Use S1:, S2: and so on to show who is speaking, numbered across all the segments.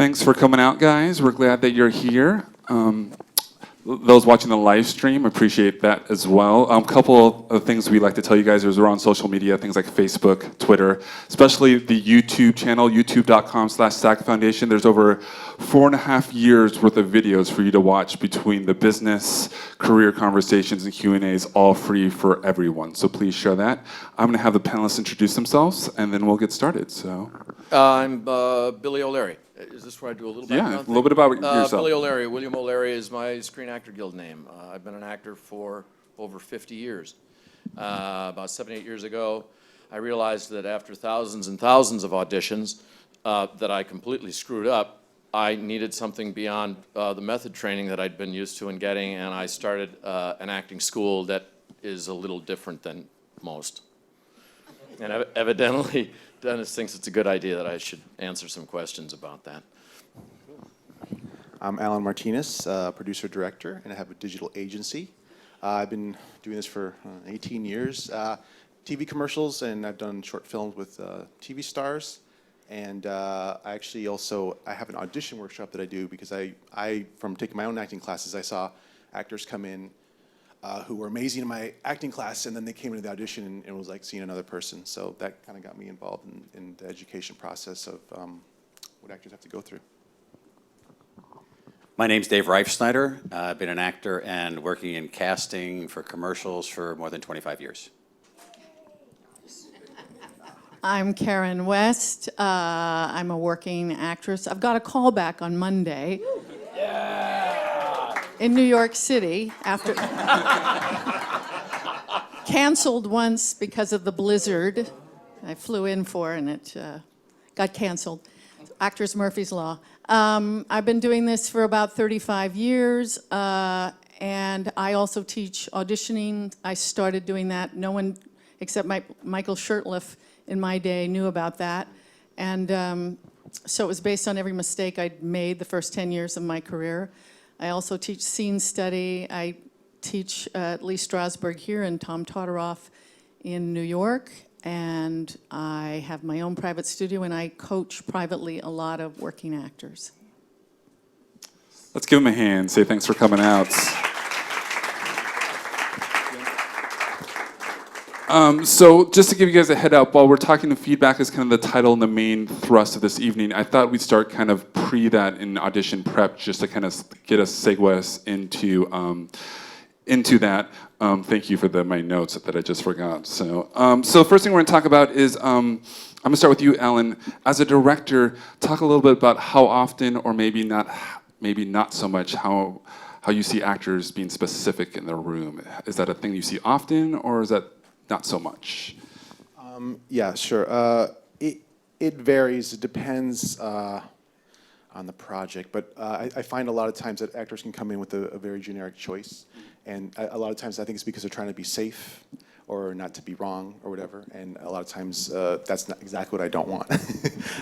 S1: Thanks for coming out, guys. We're glad that you're here. Those watching the live stream, appreciate that as well. A couple of things we'd like to tell you guys is we're on social media, things like Facebook, Twitter, especially the YouTube channel, youtube.com/SAG Foundation. There's over 4.5 years worth of videos for you to watch between the business, career conversations, and Q&As, all free for everyone. So please share that. I'm going to have the panelists introduce themselves, and then we'll get started. So,
S2: I'm Billy O'Leary. Is this where I do a little background?
S1: Yeah, a little bit about yourself.
S2: Billy O'Leary. William O'Leary is my Screen Actor Guild name. I've been an actor for over 50 years. About 7, 8 years ago, I realized that after thousands and thousands of auditions that I completely screwed up, I needed something beyond the method training that I'd been used to and getting, and I started an acting school that is a little different than most. And evidently, Dennis thinks it's a good idea that I should answer some questions about that.
S3: I'm Alan Martinez, producer-director, and I have a digital agency. I've been doing this for 18 years. TV commercials, and I've done short films with TV stars. And I actually also, I have an audition workshop that I do because from taking my own acting classes, I saw actors come in who were amazing in my acting class, and then they came into the audition and it was like seeing another person. So that kind of got me involved in the education process of what actors have to go through.
S4: My name's Dave Reifsnyder. I've been an actor and working in casting for commercials for more than 25 years.
S5: I'm Caryn West. I'm a working actress. I've got a call back on Monday. In New York City after canceled once because of the blizzard I flew in for, and it got canceled. Actors Murphy's Law. I've been doing this for about 35 years, and I also teach auditioning. I started doing that. No one except Michael Shurtleff in my day knew about that, and so it was based on every mistake I'd made the first 10 years of my career. I also teach scene study. I teach at Lee Strasberg here and Tom Todoroff in New York. And I have my own private studio, and I coach privately a lot of working actors.
S1: Let's give them a hand. Say thanks for coming out. So just to give you guys a head up, while we're talking, the feedback is kind of the title and the main thrust of this evening. I thought we'd start kind of pre that in audition prep, just to kind of get us segue us into that. Thank you for my notes that I just forgot. So first thing we're going to talk about is I'm going to start with you, Alan. As a director, talk a little bit about how often, or maybe not so much, how you see actors being specific in their room. Is that a thing you see often, or is that not so much?
S3: Yeah, sure. It varies. It depends on the project, but I find a lot of times that actors can come in with a very generic choice, and a lot of times I think it's because they're trying to be safe or not to be wrong or whatever, and a lot of times that's not exactly what I don't want.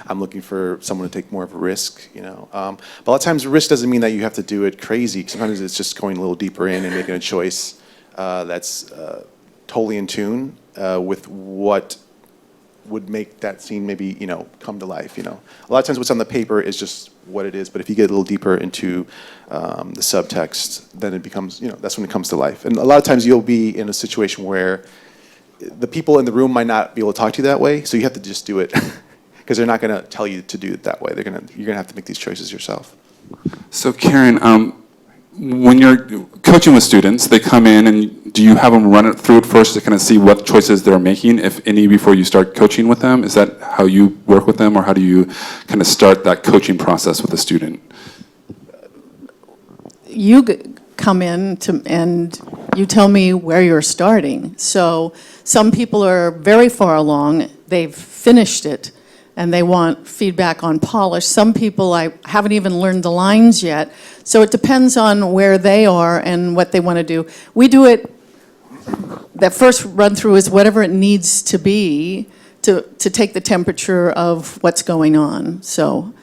S3: I'm looking for someone to take more of a risk, you know. But a lot of times risk doesn't mean that you have to do it crazy. Sometimes it's just going a little deeper in and making a choice that's totally in tune with what would make that scene maybe, you know, come to life, you know. A lot of times what's on the paper is just what it is, but if you get a little deeper into the subtext, then it becomes, you know, that's when it comes to life. And a lot of times you'll be in a situation where the people in the room might not be able to talk to you that way, so you have to just do it because they're not going to tell you to do it that way. You're going to have to make these choices yourself.
S1: So Caryn, when you're coaching with students, they come in, and do you have them run it through it first to kind of see what choices they're making, if any, before you start coaching with them? Is that how you work with them, or how do you kind of start that coaching process with a student?
S5: You come in and you tell me where you're starting. So some people are very far along, they've finished it, and they want feedback on polish. Some people, I haven't even learned the lines yet. So it depends on where they are and what they want to do. We do it, that first run through is whatever it needs to be to take the temperature of what's going on. So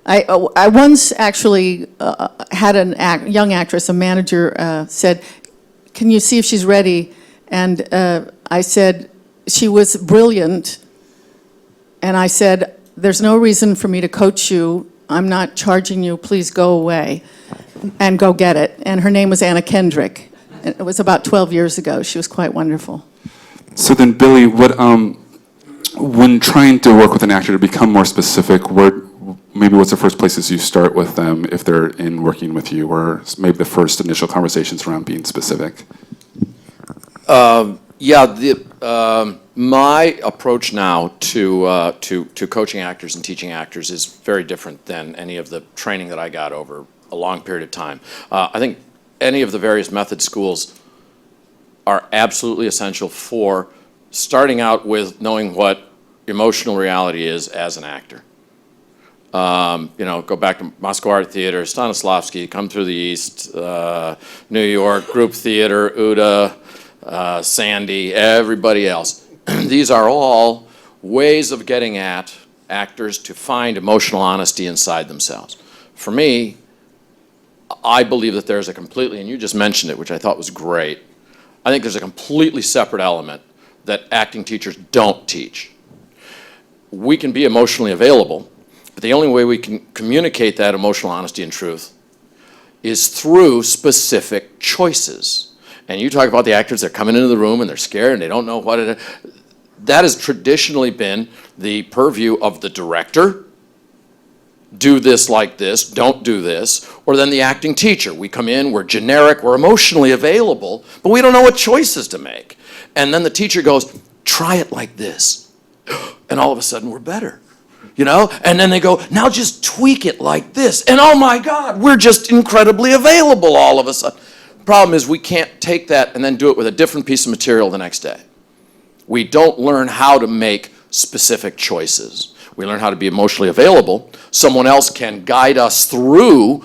S5: I once actually had a young actress, a manager said, "Can you see if she's ready?" And I said, she was brilliant. And I said, "There's no reason for me to coach you I'm not charging you, please go away and go get it. And her name was Anna Kendrick. It was about 12 years ago. She was quite wonderful.
S1: So then, Billy, when trying to work with an actor to become more specific, maybe what's the first places you start with them if they're in working with you, or maybe the first initial conversations around being specific?
S2: My approach now to coaching actors and teaching actors is very different than any of the training that I got over a long period of time. I think any of the various method schools are absolutely essential for starting out with knowing what emotional reality is as an actor. Go back to Moscow Art Theater, Stanislavski, Come Through the East, New York, Group Theater, Uda, Sandy, everybody else. These are all ways of getting at actors to find emotional honesty inside themselves. For me, I believe that there's a completely, and you just mentioned it, which I thought was great, I think there's a completely separate element that acting teachers don't teach. We can be emotionally available, but the only way we can communicate that emotional honesty and truth is through specific choices. And you talk about the actors that are coming into the room and they're scared and they don't know what it is. That has traditionally been the purview of the director. Do this like this, don't do this. Or then the acting teacher. We come in, we're generic, we're emotionally available, but we don't know what choices to make. And then the teacher goes, try it like this. And all of a sudden we're better. And then they go, now just tweak it like this. And oh my God, we're just incredibly available all of a sudden. Problem is we can't take that and then do it with a different piece of material the next day. We don't learn how to make specific choices. We learn how to be emotionally available. Someone else can guide us through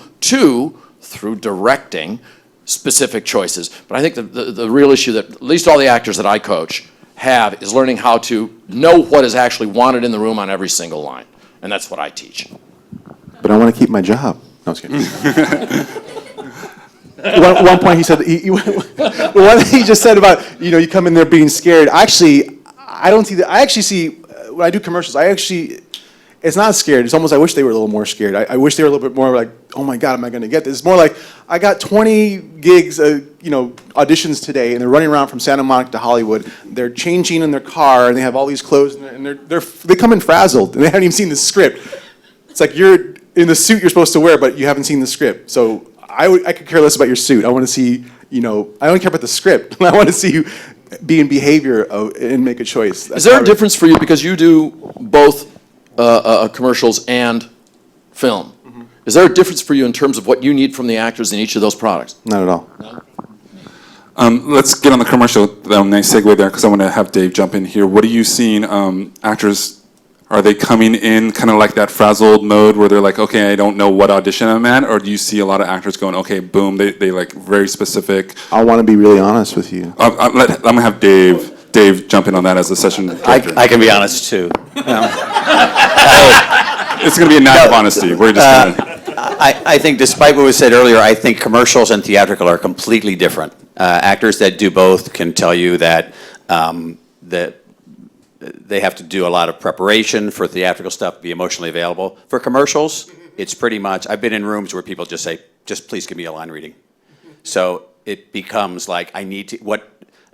S2: directing specific choices. But I think the real issue that at least all the actors that I coach have is learning how to know what is actually wanted in the room on every single line. And that's what I teach.
S3: But I want to keep my job. No, I was kidding. One point he said, one thing he just said about, you come in there being scared. Actually, I don't see that. I actually see, when I do commercials, it's not scared. It's almost, I wish they were a little more scared. I wish they were a little bit more like, oh my God, am I going to get this? It's more like, I got 20 gigs, auditions today, and they're running around from Santa Monica to Hollywood. They're changing in their car, and they have all these clothes, and they come in frazzled, and they haven't even seen the script. It's like you're in the suit you're supposed to wear, but you haven't seen the script. So I could care less about your suit. I want to see, I don't care about the script. I want to see you be in behavior and make a choice.
S2: Is there a difference for you, because you do both commercials and film? Mm-hmm. Is there a difference for you in terms of what you need from the actors in each of those products?
S3: Not at all.
S2: No?
S1: Let's get on the commercial. Nice segue there, because I want to have Dave jump in here. What are you seeing actors? Are they coming in kind of like that frazzled mode where they're like, okay, I don't know what audition I'm at? Or do you see a lot of actors going, okay, boom, they like very specific?
S3: I want to be really honest with you.
S1: I'm going to have Dave jump in on that as a session director.
S4: I can be honest too.
S1: It's going to be a night of honesty. We're just going to...
S4: I think despite what was said earlier, I think commercials and theatrical are completely different. Actors that do both can tell you that they have to do a lot of preparation for theatrical stuff, be emotionally available. For commercials, it's pretty much, I've been in rooms where people just say, just please give me a line reading. So it becomes like, I need to,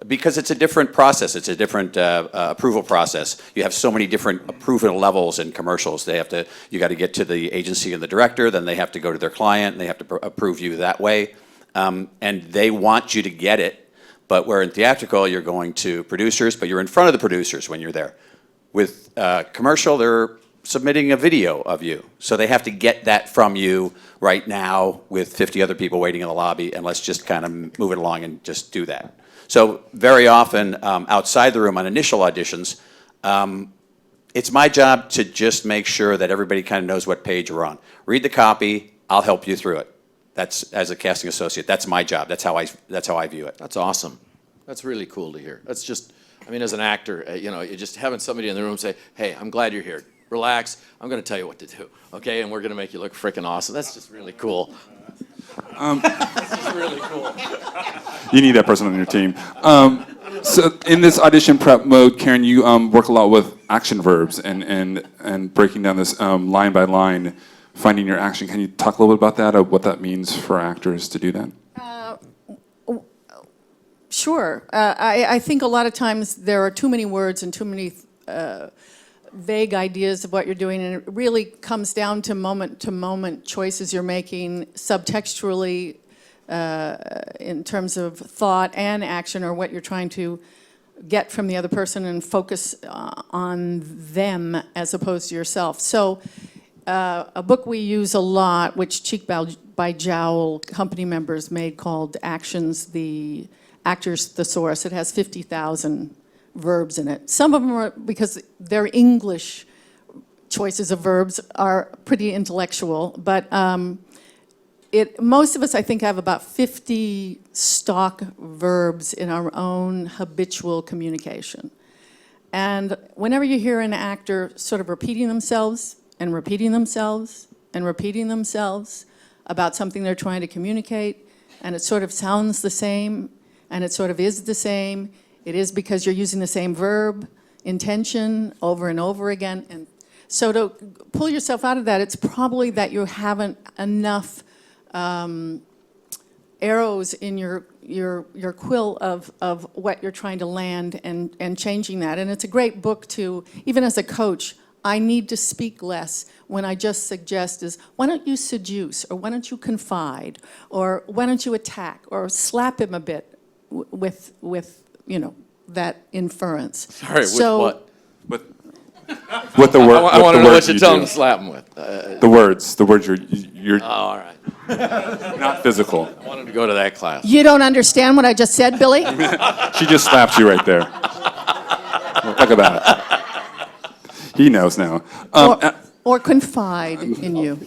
S4: because it's a different process, it's a different approval process. You have so many different approval levels in commercials. You got to get to the agency and the director, then they have to go to their client, and they have to approve you that way. And they want you to get it. But where in theatrical, you're going to producers, but you're in front of the producers when you're there. With commercial, they're submitting a video of you. So they have to get that from you right now with 50 other people waiting in the lobby, and let's just kind of move it along and just do that. So very often, outside the room on initial auditions, it's my job to just make sure that everybody kind of knows what page we're on. Read the copy, I'll help you through it. That's, as a casting associate, that's my job. That's how I view it.
S2: That's awesome. That's really cool to hear. That's just, as an actor, you're just having somebody in the room say, hey, I'm glad you're here. Relax. I'm going to tell you what to do, okay? And we're going to make you look freaking awesome. That's just really cool. That's just really cool.
S1: You need that person on your team. So in this audition prep mode, Caryn, you work a lot with action verbs and breaking down this line by line. finding your action. Can you talk a little bit about that, of what that means for actors to do that?
S5: Sure. I think a lot of times there are too many words and too many vague ideas of what you're doing, and it really comes down to moment choices you're making subtextually in terms of thought and action, or what you're trying to get from the other person and focus on them as opposed to yourself. So a book we use a lot, which Cheek by Jowl company members made, called Actions, the Actor's Thesaurus. It has 50,000 verbs in it. Some of them are, because their English choices of verbs are pretty intellectual, but most of us, I think, have about 50 stock verbs in our own habitual communication. And whenever you hear an actor sort of repeating themselves and repeating themselves and repeating themselves about something they're trying to communicate, and it sort of sounds the same, and it sort of is the same, it is because you're using the same verb, intention, over and over again. And so to pull yourself out of that, it's probably that you haven't enough arrows in your quill of what you're trying to land, and changing that. And it's a great book to, even as a coach, I need to speak less when I just suggest is, why don't you seduce, or why don't you confide, or why don't you attack, or slap him a bit with that inference.
S2: Sorry, with what?
S1: With the word,
S2: I want to know what
S1: you
S2: you're telling
S1: do.
S2: to slap him with.
S1: The words you're
S2: Oh, all right.
S1: not physical.
S2: I wanted to go to that class.
S5: You don't understand what I just said, Billy?
S1: She just slapped you right there. Look at that. He knows now.
S5: Or confide in you.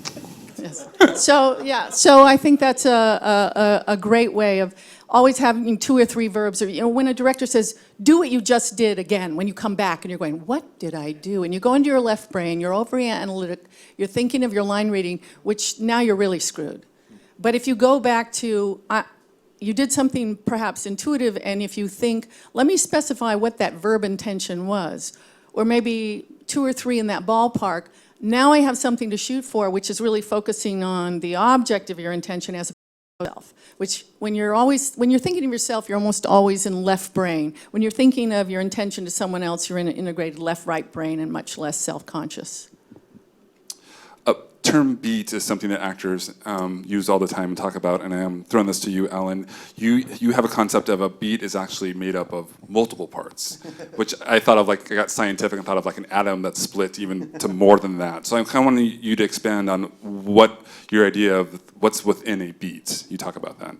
S5: Yes. So I think that's a great way of always having 2 or 3 verbs. Or, when a director says, do what you just did again, when you come back and you're going, what did I do? And you go into your left brain, you're overly analytic, you're thinking of your line reading, which now you're really screwed. But if you go back to, you did something perhaps intuitive, and if you think, let me specify what that verb intention was, or maybe 2 or 3 in that ballpark, now I have something to shoot for, which is really focusing on the object of your intention as yourself, which when you're thinking of yourself, you're almost always in left brain. When you're thinking of your intention to someone else, you're in an integrated left-right brain and much less self-conscious.
S1: Term beat is something that actors use all the time and talk about, and I'm throwing this to you, Ellen. You have a concept of a beat is actually made up of multiple parts, which I thought of, like, I got scientific and thought of like an atom that's split even to more than that. So I kind of want you to expand on what your idea of what's within a beat. You talk about that.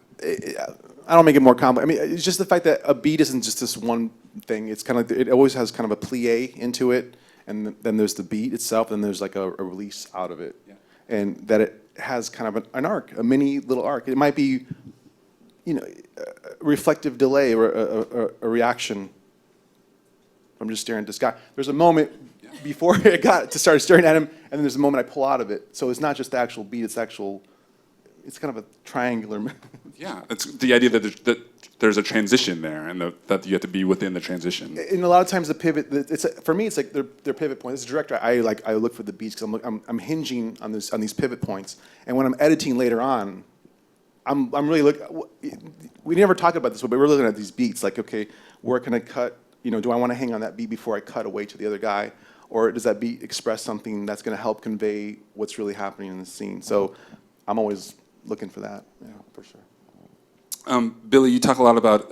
S3: I don't make it more complex. I mean, it's just the fact that a beat isn't just this one thing. It's kind of like, it always has kind of a plie into it, and then there's the beat itself, and there's like a release out of it. Yeah. And that it has kind of an arc, a mini little arc. It might be, a reflective delay or a reaction from just staring at this guy. There's a moment before I got to start staring at him, and then there's a moment I pull out of it. So it's not just the actual beat, it's kind of a triangular.
S1: Yeah, it's the idea that there's a transition there, and that you have to be within the transition.
S3: And a lot of times the pivot, for me, it's like their pivot points. As a director, I look for the beats because I'm hinging on these pivot points. And when I'm editing later on, I'm really we never talk about this, but we're looking at these beats. Like, okay, where can I cut? Do I want to hang on that beat before I cut away to the other guy, or does that beat express something that's going to help convey what's really happening in the scene? So I'm always looking for that. Yeah, for sure.
S1: Billy, you talk a lot about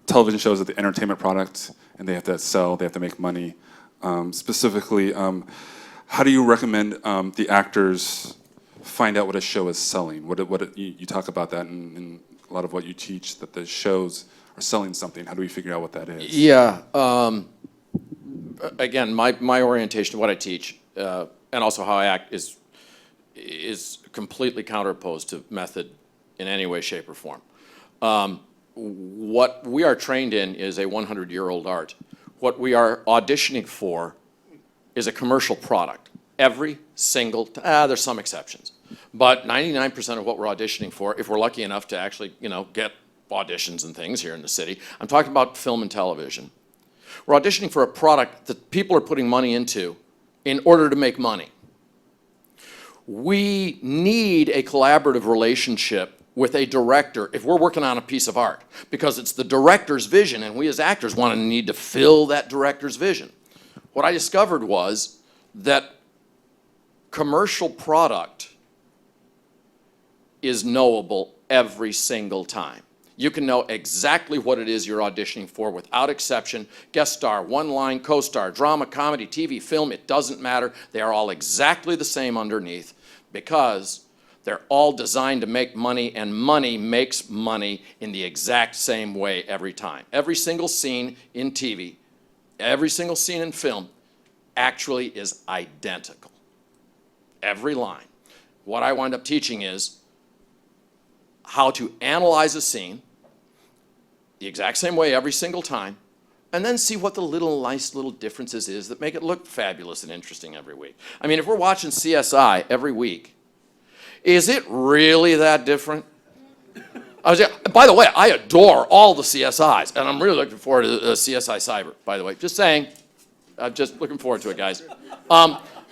S1: television shows as the entertainment product, and they have to sell, they have to make money. Specifically, how do you recommend the actors find out what a show is selling? You talk about that in a lot of what you teach, that the shows are selling something. How do we figure out what that is?
S2: Yeah. Again, my orientation, what I teach, and also how I act is completely counteropposed to method in any way, shape, or form. What we are trained in is a 100-year-old art. What we are auditioning for is a commercial product. Every single, there's some exceptions, but 99% of what we're auditioning for, if we're lucky enough to actually, get auditions and things here in the city, I'm talking about film and television. We're auditioning for a product that people are putting money into in order to make money. We need a collaborative relationship with a director if we're working on a piece of art, because it's the director's vision, and we as actors want to need to fill that director's vision. What I discovered was that commercial product is knowable every single time. You can know exactly what it is you're auditioning for without exception. Guest star, one line, co-star, drama, comedy, TV, film, it doesn't matter. They are all exactly the same underneath, because they're all designed to make money, and money makes money in the exact same way every time. Every single scene in TV, every single scene in film actually is identical. Every line. What I wind up teaching is how to analyze a scene the exact same way every single time, and then see what the nice little differences is that make it look fabulous and interesting every week. I mean, if we're watching CSI every week, is it really that different? By the way, I adore all the CSIs, and I'm really looking forward to CSI Cyber, by the way. Just saying, I'm just looking forward to it, guys.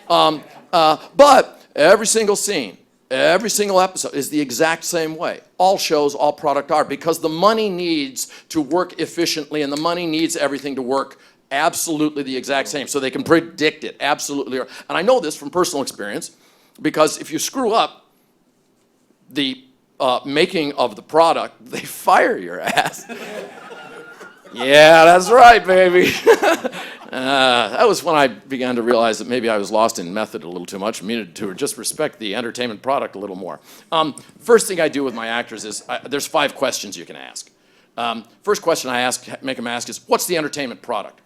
S2: But every single scene, every single episode is the exact same way. All shows, all product are, because the money needs to work efficiently, and the money needs everything to work absolutely the exact same, so they can predict it absolutely. And I know this from personal experience, because if you screw up the making of the product, they fire your ass. Yeah, that's right, baby. That was when I began to realize that maybe I was lost in method a little too much and needed to just respect the entertainment product a little more. First thing I do with my actors is, there's 5 questions you can ask. First question I make them ask is, what's the entertainment product?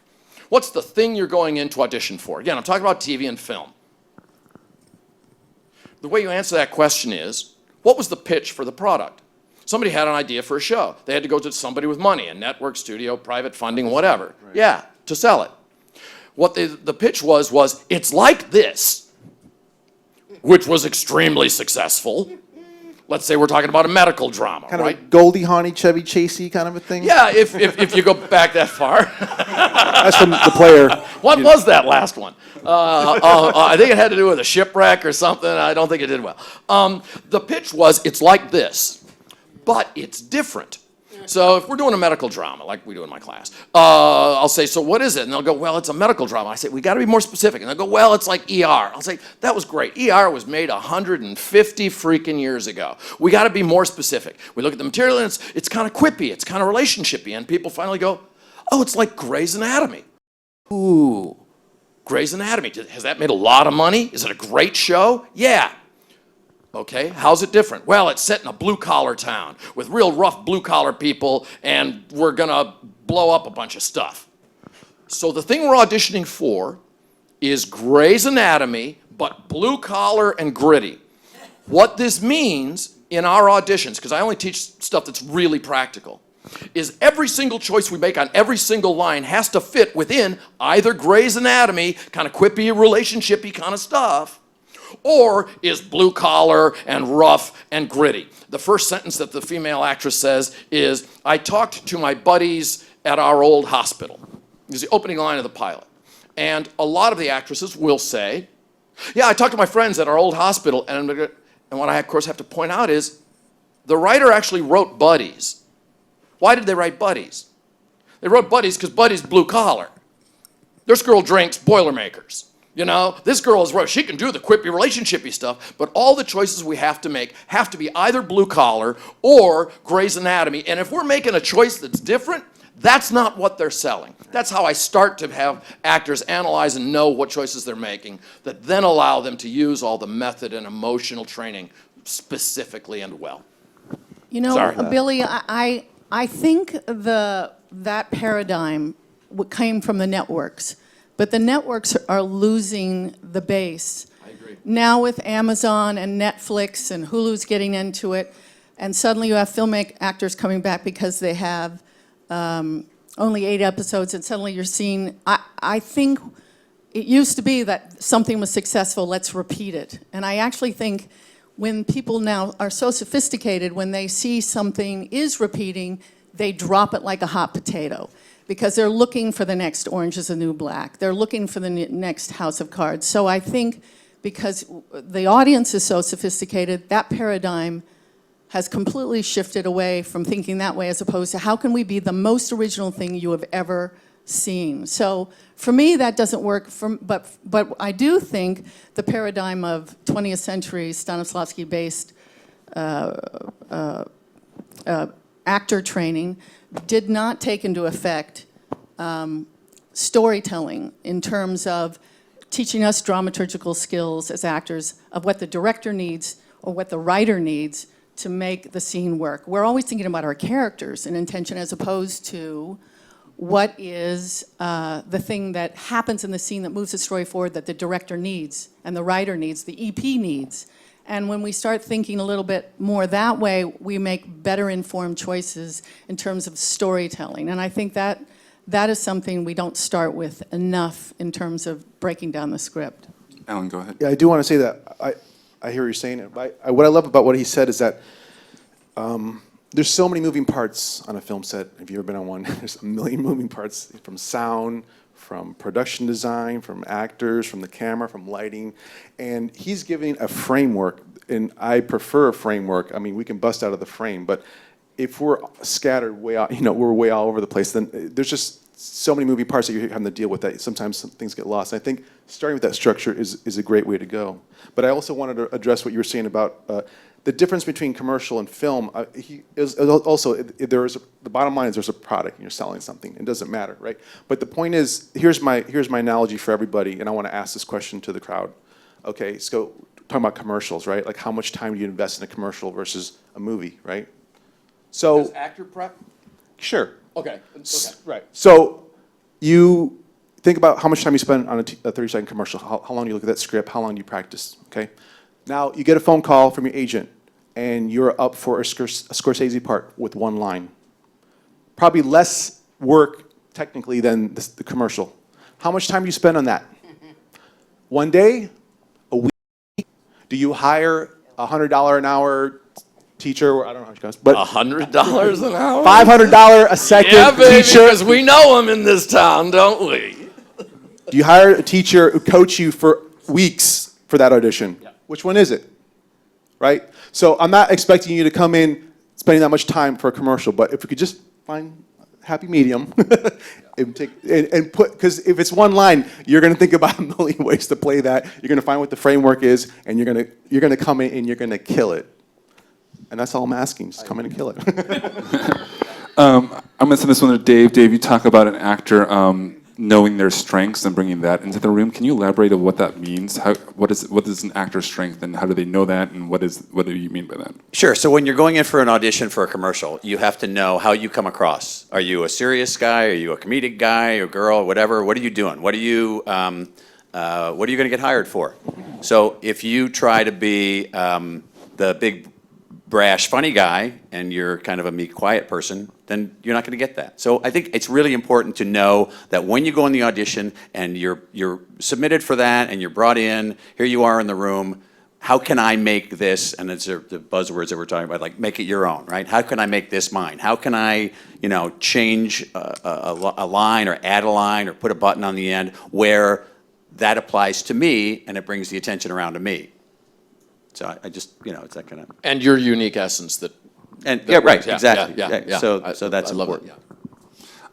S2: What's the thing you're going in to audition for? Again, I'm talking about TV and film. The way you answer that question is, what was the pitch for the product? Somebody had an idea for a show. They had to go to somebody with money, a network, studio, private funding, whatever. Right. Yeah, to sell it. What the pitch was it's like this, which was extremely successful. Let's say we're talking about a medical drama,
S3: kind
S2: right?
S3: of a Goldie Hawney, Chevy Chasey kind of a thing?
S2: Yeah, if you go back that far.
S3: That's from the player.
S2: What was that last one? I think it had to do with a shipwreck or something. I don't think it did well. The pitch was, it's like this, but it's different. So if we're doing a medical drama, like we do in my class, I'll say, so what is it? And they'll go, well, it's a medical drama. I say, we got to be more specific. And they'll go, well, it's like ER. I'll say, that was great. ER was made 150 freaking years ago. We got to be more specific. We look at the material, and it's kind of quippy. It's kind of relationshipy. And people finally go, oh, it's like Grey's Anatomy. Ooh, Grey's Anatomy. Has that made a lot of money? Is it a great show? Yeah. Okay, how's it different? Well, it's set in a blue-collar town with real rough blue-collar people, and we're gonna blow up a bunch of stuff. So the thing we're auditioning for is Grey's Anatomy, but blue-collar and gritty. What this means in our auditions, because I only teach stuff that's really practical, is every single choice we make on every single line has to fit within either Grey's Anatomy, kind of quippy, relationshipy kind of stuff, or is blue collar and rough and gritty. The first sentence that the female actress says is, I talked to my buddies at our old hospital. It's the opening line of the pilot. And a lot of the actresses will say, yeah, I talked to my friends at our old hospital, and what I of course have to point out is, the writer actually wrote buddies. Why did they write buddies? They wrote buddies because buddies blue collar. This girl drinks Boilermakers. You know, this girl is right. She can do the quippy, relationshipy stuff, but all the choices we have to make have to be either blue collar or Grey's Anatomy. And if we're making a choice that's different, that's not what they're selling. That's how I start to have actors analyze and know what choices they're making, that then allow them to use all the method and emotional training specifically and well.
S5: You know,
S2: Sorry.
S5: Billy, I think that paradigm came from the networks. But the networks are losing the base.
S2: I agree.
S5: Now with Amazon and Netflix and Hulu's getting into it, and suddenly you have actors coming back because they have only 8 episodes, and suddenly you're seeing, I think it used to be that something was successful, let's repeat it. And I actually think when people now are so sophisticated, when they see something is repeating, they drop it like a hot potato. Because they're looking for the next Orange is the New Black. They're looking for the next House of Cards. So I think because the audience is so sophisticated, that paradigm has completely shifted away from thinking that way as opposed to how can we be the most original thing you have ever seen. So for me, that doesn't work, but I do think the paradigm of 20th century Stanislavski-based actor training did not take into effect storytelling in terms of teaching us dramaturgical skills as actors of what the director needs or what the writer needs to make the scene work. We're always thinking about our characters and intention as opposed to what is the thing that happens in the scene that moves the story forward that the director needs and the writer needs, the EP needs. And when we start thinking a little bit more that way, we make better informed choices in terms of storytelling. And I think that is something we don't start with enough in terms of breaking down the script.
S1: Alan, go ahead.
S3: Yeah, I do want to say that I hear what you're saying. What I love about what he said is that there's so many moving parts on a film set. If you've ever been on one, there's a million moving parts from sound, from production design, from actors, from the camera, from lighting. And he's giving a framework, and I prefer a framework. I mean, we can bust out of the frame, but if we're scattered way out, we're way all over the place, then there's just so many moving parts that you're having to deal with that sometimes some things get lost. And I think starting with that structure is a great way to go. But I also wanted to address what you were saying about the difference between commercial and film. The bottom line is there's a product and you're selling something. It doesn't matter, right? But the point is, here's my analogy for everybody, and I want to ask this question to the crowd. Okay, so talking about commercials, right? Like how much time do you invest in a commercial versus a movie, right? So
S2: Does actor prep?
S3: sure.
S2: Okay.
S3: Right. So you think about how much time you spend on a 30-second commercial. How long do you look at that script? How long do you practice? Okay. Now you get a phone call from your agent, and you're up for a Scorsese part with one line. Probably less work technically than the commercial. How much time do you spend on that? One day? A week? Do you hire a $100 an hour teacher? Or I don't know how much it costs, but
S2: $100 an hour?
S3: $500 a second
S2: Yeah, baby,
S3: teacher.
S2: because we know them in this town, don't we?
S3: Do you hire a teacher who coach you for weeks for that audition?
S2: Yeah.
S3: Which one is it? Right? So I'm not expecting you to come in spending that much time for a commercial, but if we could just find a happy medium and put, because if it's one line, you're going to think about a million ways to play that. You're going to find what the framework is, and you're going to come in and you're going to kill it. And that's all I'm asking, just come in and kill it.
S1: I'm going to send this one to Dave. Dave, you talk about an actor knowing their strengths and bringing that into the room. Can you elaborate on what that means? What is an actor's strength, and how do they know that, and what do you mean by that?
S4: Sure. So when you're going in for an audition for a commercial, you have to know how you come across. Are you a serious guy? Are you a comedic guy or girl? Whatever. What are you doing? What are you going to get hired for? So if you try to be the big brash, funny guy, and you're kind of a meek, quiet person, then you're not going to get that. So I think it's really important to know that when you go in the audition and you're submitted for that and you're brought in, here you are in the room, how can I make this, and it's the buzzwords that we're talking about, like make it your own, right? How can I make this mine? How can I, change a line or add a line or put a button on the end where that applies to me and it brings the attention around to me? So I just, it's that kind of.
S2: And your unique essence that.
S4: Yeah, right,
S2: Yeah,
S4: exactly.
S2: yeah.
S4: So that's
S2: I love
S4: important.
S2: it,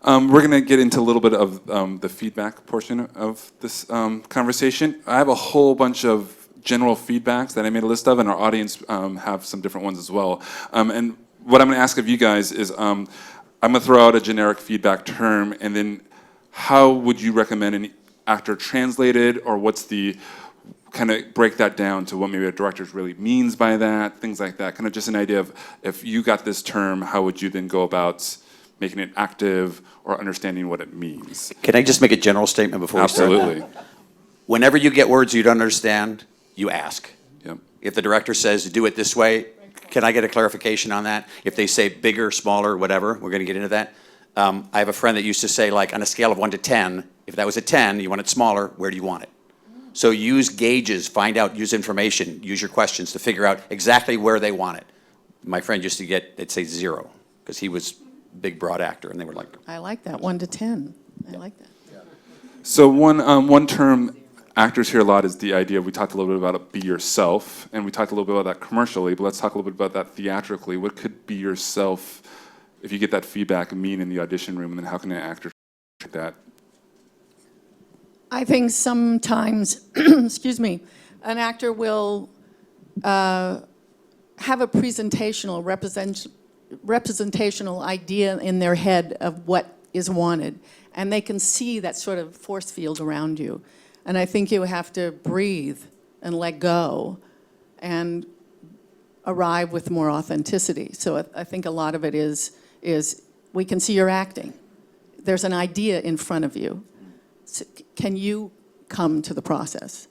S2: yeah.
S1: We're going to get into a little bit of the feedback portion of this conversation. I have a whole bunch of general feedbacks that I made a list of, and our audience have some different ones as well. And what I'm going to ask of you guys is, I'm going to throw out a generic feedback term, and then how would you recommend an actor translate it, or what's the kind of break that down to what maybe a director really means by that, things like that. Kind of just an idea of if you got this term, how would you then go about making it active or understanding what it means?
S4: Can I just make a general statement before we start?
S1: Absolutely.
S4: Whenever you get words you don't understand, you ask.
S1: Yep.
S4: If the director says, do it this way, can I get a clarification on that? If they say bigger, smaller, whatever, we're going to get into that. I have a friend that used to say, like, on a scale of 1 to 10, if that was a 10, you want it smaller, where do you want it? So use gauges, find out, use information, use your questions to figure out exactly where they want it. My friend used to they'd say 0, because he was a big, broad actor, and they were like.
S5: I like that, 1 to 10. I like that.
S1: So one term actors hear a lot is the idea, we talked a little bit about it, be yourself, and we talked a little bit about that commercially, but let's talk a little bit about that theatrically. What could be yourself if you get that feedback mean in the audition room, and then how can an actor take that?
S5: I think sometimes, excuse me, an actor will have a representational idea in their head of what is wanted, and they can see that sort of force field around you. And I think you have to breathe and let go and arrive with more authenticity. So I think a lot of it is we can see you're acting. There's an idea in front of you. So can you come to the process?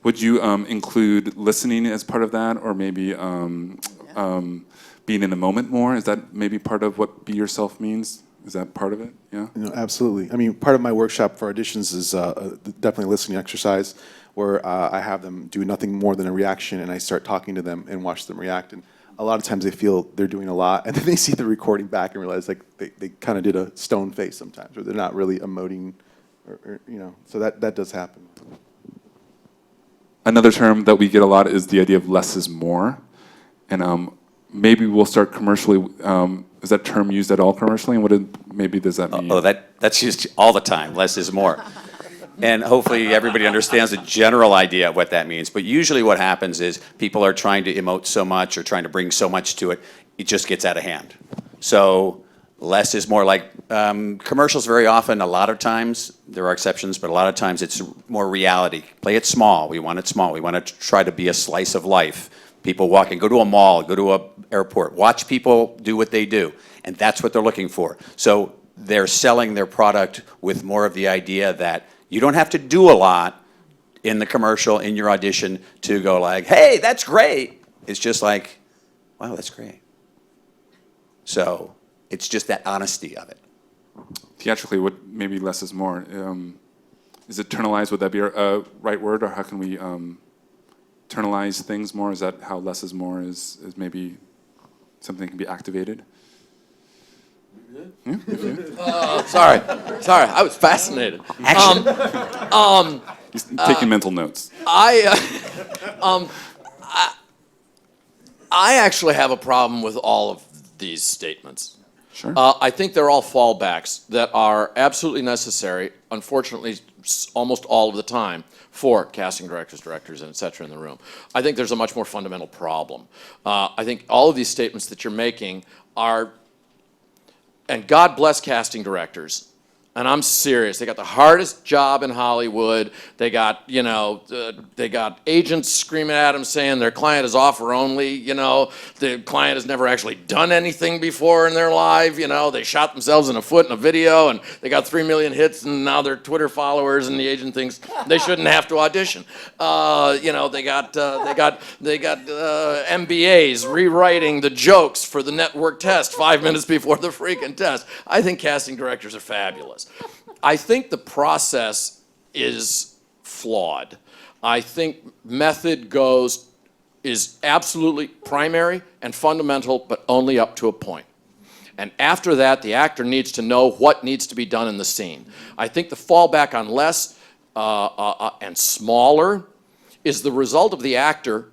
S1: Would you include listening as part of that, or maybe being in the moment more? Is that maybe part of what be yourself means? Is that part of it? Yeah.
S3: No, absolutely. I mean, part of my workshop for auditions is definitely a listening exercise where I have them do nothing more than a reaction, and I start talking to them and watch them react. And a lot of times they feel they're doing a lot, and then they see the recording back and realize like they kind of did a stone face sometimes, or they're not really emoting, or so that does happen.
S1: Another term that we get a lot is the idea of less is more, and maybe we'll start commercially. Is that term used at all commercially, and maybe does that mean?
S4: Oh, that's used all the time. Less is more. And hopefully everybody understands the general idea of what that means. But usually what happens is people are trying to emote so much or trying to bring so much to it, it just gets out of hand. So less is more. Like commercials very often, a lot of times, there are exceptions, but a lot of times it's more reality. Play it small. We want it small. We want to try to be a slice of life. People walking, go to a mall, go to an airport, watch people do what they do. And that's what they're looking for. So they're selling their product with more of the idea that you don't have to do a lot in the commercial, in your audition, to go like, hey, that's great. It's just like, wow, that's great. So it's just that honesty of it.
S1: Theatrically, what maybe less is more? Is it internalize? Would that be a right word, or how can we internalize things more? Is that how less is more is maybe something that can be activated? Yeah?
S2: Sorry, I was fascinated.
S1: He's taking mental notes.
S2: I actually have a problem with all of these statements.
S1: Sure.
S2: I think they're all fallbacks that are absolutely necessary, unfortunately, almost all of the time, for casting directors, and et cetera in the room. I think there's a much more fundamental problem. I think all of these statements that you're making are, and God bless casting directors, and I'm serious. They got the hardest job in Hollywood. They got, they got agents screaming at them saying their client is offer only. The client has never actually done anything before in their life. They shot themselves in the foot in a video, and they got 3 million hits, and now they're Twitter followers, and the agent thinks they shouldn't have to audition. They got MBAs rewriting the jokes for the network test 5 minutes before the freaking test. I think casting directors are fabulous. I think the process is flawed. I think method is absolutely primary and fundamental, but only up to a point. And after that, the actor needs to know what needs to be done in the scene. I think the fallback on less and smaller is the result of the actor.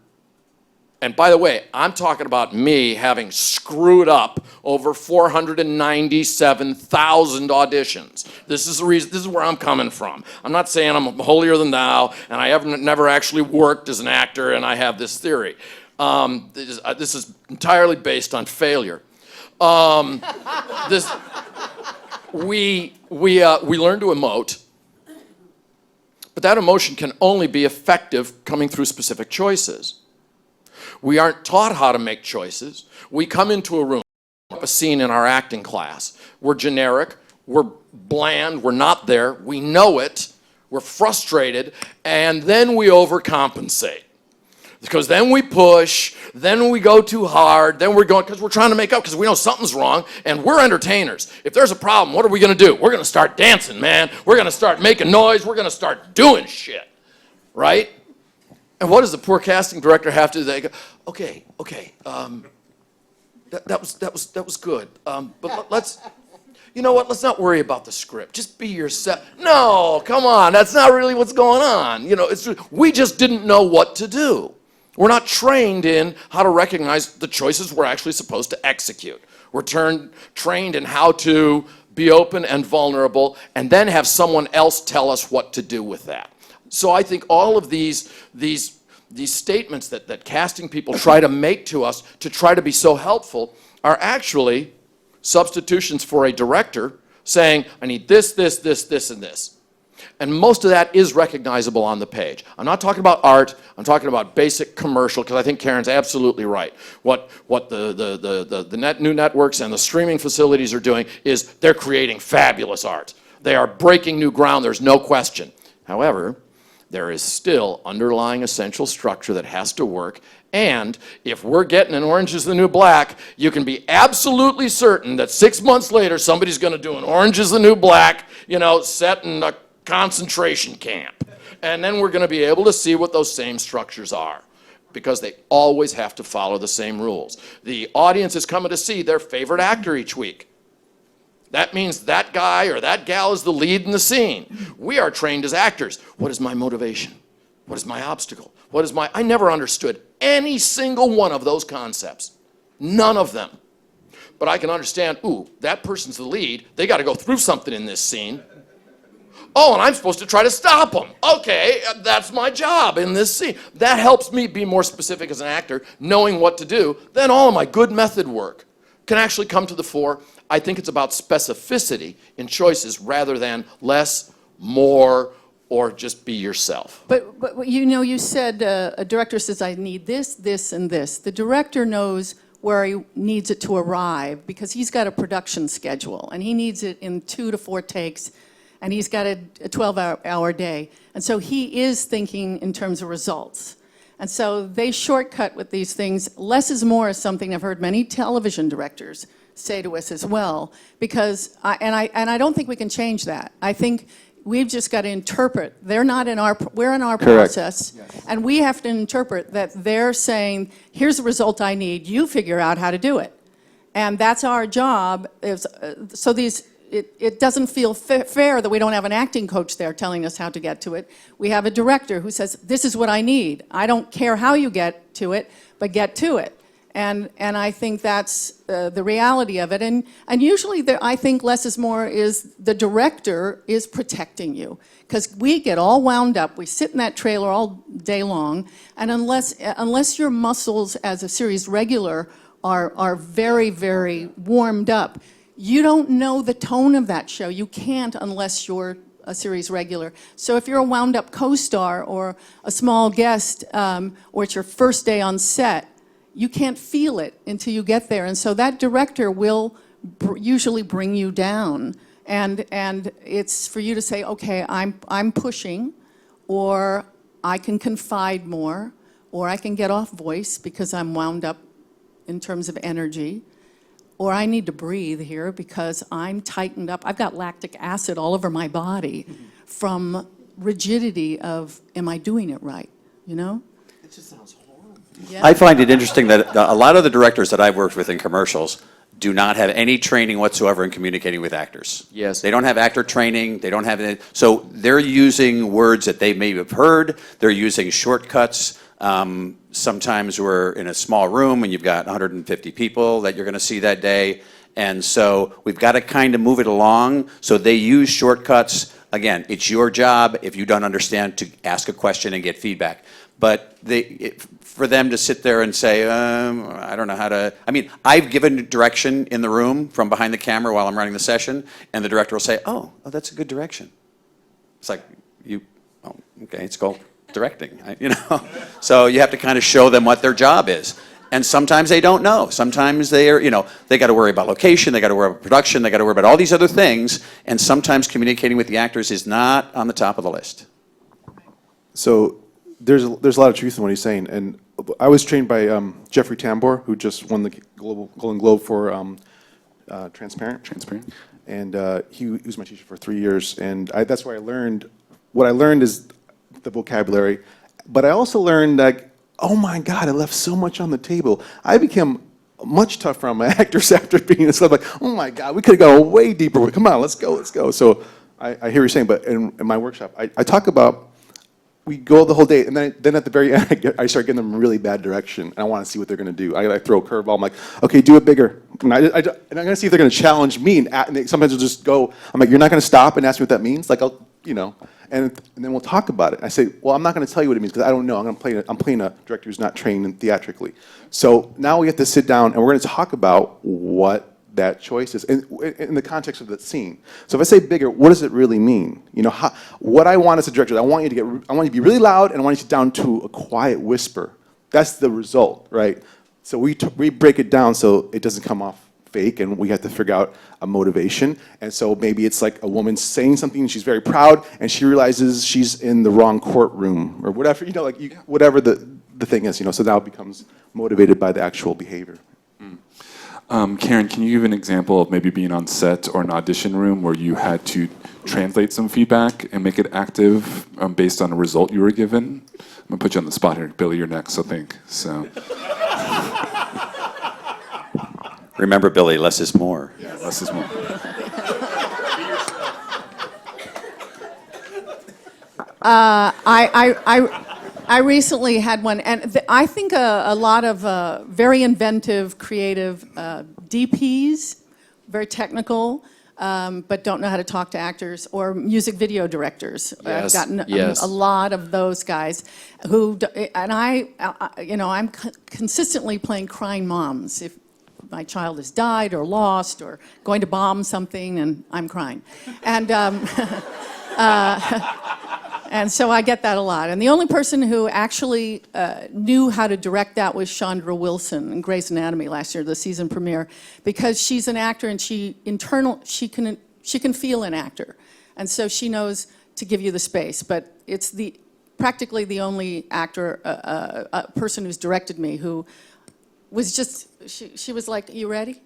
S2: And by the way, I'm talking about me having screwed up over 497,000 auditions. This is the reason. This is where I'm coming from. I'm not saying I'm holier than thou, and I have never actually worked as an actor, and I have this theory. This is entirely based on failure. We learn to emote, but that emotion can only be effective coming through specific choices. We aren't taught how to make choices. We come into a room, a scene in our acting class. We're generic, we're bland, we're not there, we know it, we're frustrated, and then we overcompensate. Because then we push, then we go too hard, then we're going, because we're trying to make up, because we know something's wrong, and we're entertainers. If there's a problem, what are we going to do? We're going to start dancing, man. We're going to start making noise. We're going to start doing shit, right? And what does the poor casting director have to do? They go, okay, that was good. But let's, you know what, let's not worry about the script. Just be yourself. No, come on, that's not really what's going on. You know, we just didn't know what to do. We're not trained in how to recognize the choices we're actually supposed to execute. We're trained in how to be open and vulnerable, and then have someone else tell us what to do with that. So I think all of these statements that casting people try to make to us to try to be so helpful are actually substitutions for a director saying, I need this, this, this, this, and this. And most of that is recognizable on the page. I'm not talking about art, I'm talking about basic commercial, because I think Caryn's absolutely right. What the new networks and the streaming facilities are doing is they're creating fabulous art. They are breaking new ground, there's no question. However, there is still underlying essential structure that has to work, and if we're getting an Orange is the New Black, you can be absolutely certain that 6 months later somebody's going to do an Orange is the New Black, you know, set in a concentration camp. And then we're going to be able to see what those same structures are, because they always have to follow the same rules. The audience is coming to see their favorite actor each week. That means that guy or that gal is the lead in the scene. We are trained as actors. What is my motivation? What is my obstacle? I never understood any single one of those concepts. None of them. But I can understand, ooh, that person's the lead. They got to go through something in this scene. Oh, and I'm supposed to try to stop them. Okay, that's my job in this scene. That helps me be more specific as an actor, knowing what to do. Then all of my good method work can actually come to the fore. I think it's about specificity in choices rather than less, more, or just be yourself.
S5: But you know, you said a director says, I need this, this, and this. The director knows where he needs it to arrive because he's got a production schedule, and he needs it in 2 to 4 takes, and he's got a 12-hour day. And so he is thinking in terms of results. And so they shortcut with these things. Less is more is something I've heard many television directors say to us as well, because I don't think we can change that. I think we've just got to interpret. We're in our
S3: Correct.
S5: process,
S3: Yes.
S5: and we have to interpret that they're saying, here's the result I need, you figure out how to do it. And that's our job. It doesn't feel fair that we don't have an acting coach there telling us how to get to it. We have a director who says, this is what I need. I don't care how you get to it, but get to it. And I think that's the reality of it. And usually I think less is more is the director is protecting you. Because we get all wound up, we sit in that trailer all day long, and unless your muscles as a series regular are very, very warmed up, you don't know the tone of that show. You can't unless you're a series regular. So if you're a wound up co-star or a small guest, or it's your first day on set, you can't feel it until you get there. And so that director will usually bring you down. And it's for you to say, okay, I'm pushing, or I can confide more, or I can get off voice because I'm wound up in terms of energy, or I need to breathe here because I'm tightened up. I've got lactic acid all over my body from rigidity of, am I doing it right, you know?
S2: It just sounds horrible.
S5: Yeah.
S4: I find it interesting that a lot of the directors that I've worked with in commercials do not have any training whatsoever in communicating with actors.
S2: Yes.
S4: They don't have actor training, they don't have any, so they're using words that they may have heard, they're using shortcuts. Sometimes we're in a small room and you've got 150 people that you're gonna see that day, and so we've got to kind of move it along, so they use shortcuts. Again, it's your job, if you don't understand, to ask a question and get feedback. But for them to sit there and say, I don't know how to, I mean, I've given direction in the room from behind the camera while I'm running the session, and the director will say, oh, that's a good direction. It's like, oh, okay, it's called directing, you know? So you have to kind of show them what their job is. And sometimes they don't know. Sometimes they got to worry about location, they got to worry about production, they got to worry about all these other things, and sometimes communicating with the actors is not on the top of the list.
S3: So there's a lot of truth in what he's saying, and I was trained by Jeffrey Tambor, who just won the Golden Globe for Transparent.
S1: Transparent.
S3: And he was my teacher for 3 years, and that's where I learned. What I learned is the vocabulary, but I also learned that, oh my God, I left so much on the table. I became much tougher on my actors after being stuff like, oh my God, we could have gone way deeper. Come on, let's go. So I hear what you're saying, but in my workshop, I talk about, we go the whole day, and then at the very end, I start giving them really bad direction, and I want to see what they're going to do. I throw a curveball. I'm like, okay, do it bigger. And I'm going to see if they're going to challenge me, and sometimes they'll just go, I'm like, you're not going to stop and ask me what that means? Like, and then we'll talk about it. I say, well, I'm not going to tell you what it means, because I don't know. I'm playing a director who's not trained theatrically. So now we have to sit down, and we're going to talk about what that choice is in the context of the scene. So if I say bigger, what does it really mean? What I want as a director, I want you to be really loud, and I want you down to a quiet whisper. That's the result, right? So we break it down so it doesn't come off fake, and we have to figure out a motivation. And so maybe it's like a woman saying something, and she's very proud, and she realizes she's in the wrong courtroom, or whatever, whatever the thing is, so now it becomes motivated by the actual behavior.
S1: Caryn, can you give an example of maybe being on set or an audition room where you had to translate some feedback and make it active based on a result you were given? I'm going to put you on the spot here. Billy, you're next, so think. So.
S4: Remember, Billy, less is more.
S1: Yeah, less is more.
S5: I recently had one, and I think a lot of very inventive, creative DPs, very technical, but don't know how to talk to actors, or music video directors. I've gotten a lot of those guys who, and I'm consistently playing crying moms. If my child has died or lost or going to bomb something, and I'm crying. And so I get that a lot. And the only person who actually knew how to direct that was Chandra Wilson in Grey's Anatomy last year, the season premiere, because she's an actor and she can feel an actor, and so she knows to give you the space. But it's practically the only actor, person who's directed me who was just, she was like, "You ready? Do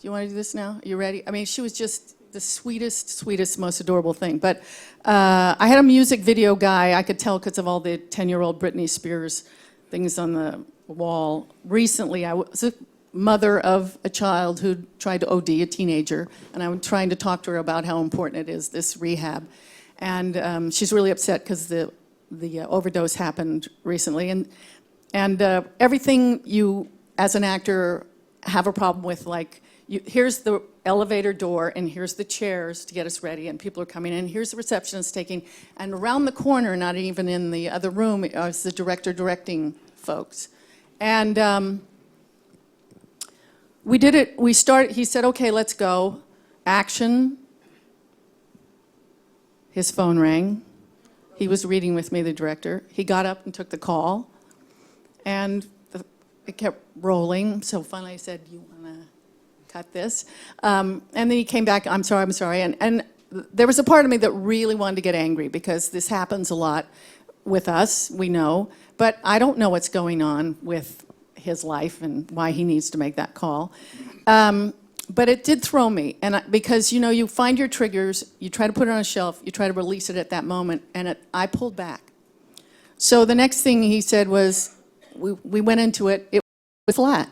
S5: you want to do this now? Are you ready?" I mean, she was just the sweetest, most adorable thing. But I had a music video guy, I could tell because of all the 10-year-old Britney Spears things on the wall. Recently, I was a mother of a child who tried to OD, a teenager, and I was trying to talk to her about how important it is, this rehab. And she's really upset because the overdose happened recently. And everything you, as an actor, have a problem with, like, here's the elevator door, and here's the chairs to get us ready, and people are coming in, here's the receptionist taking, and around the corner, not even in the other room, is the director directing folks. And we did it, he said, okay, let's go. Action. His phone rang. He was reading with me, the director. He got up and took the call, and it kept rolling, so finally I said, "You want to cut this?" And then he came back, I'm sorry. And there was a part of me that really wanted to get angry, because this happens a lot with us, we know, but I don't know what's going on with his life and why he needs to make that call. But it did throw me, and because you find your triggers, you try to put it on a shelf, you try to release it at that moment, and I pulled back. So the next thing he said was, we went into it, it was flat.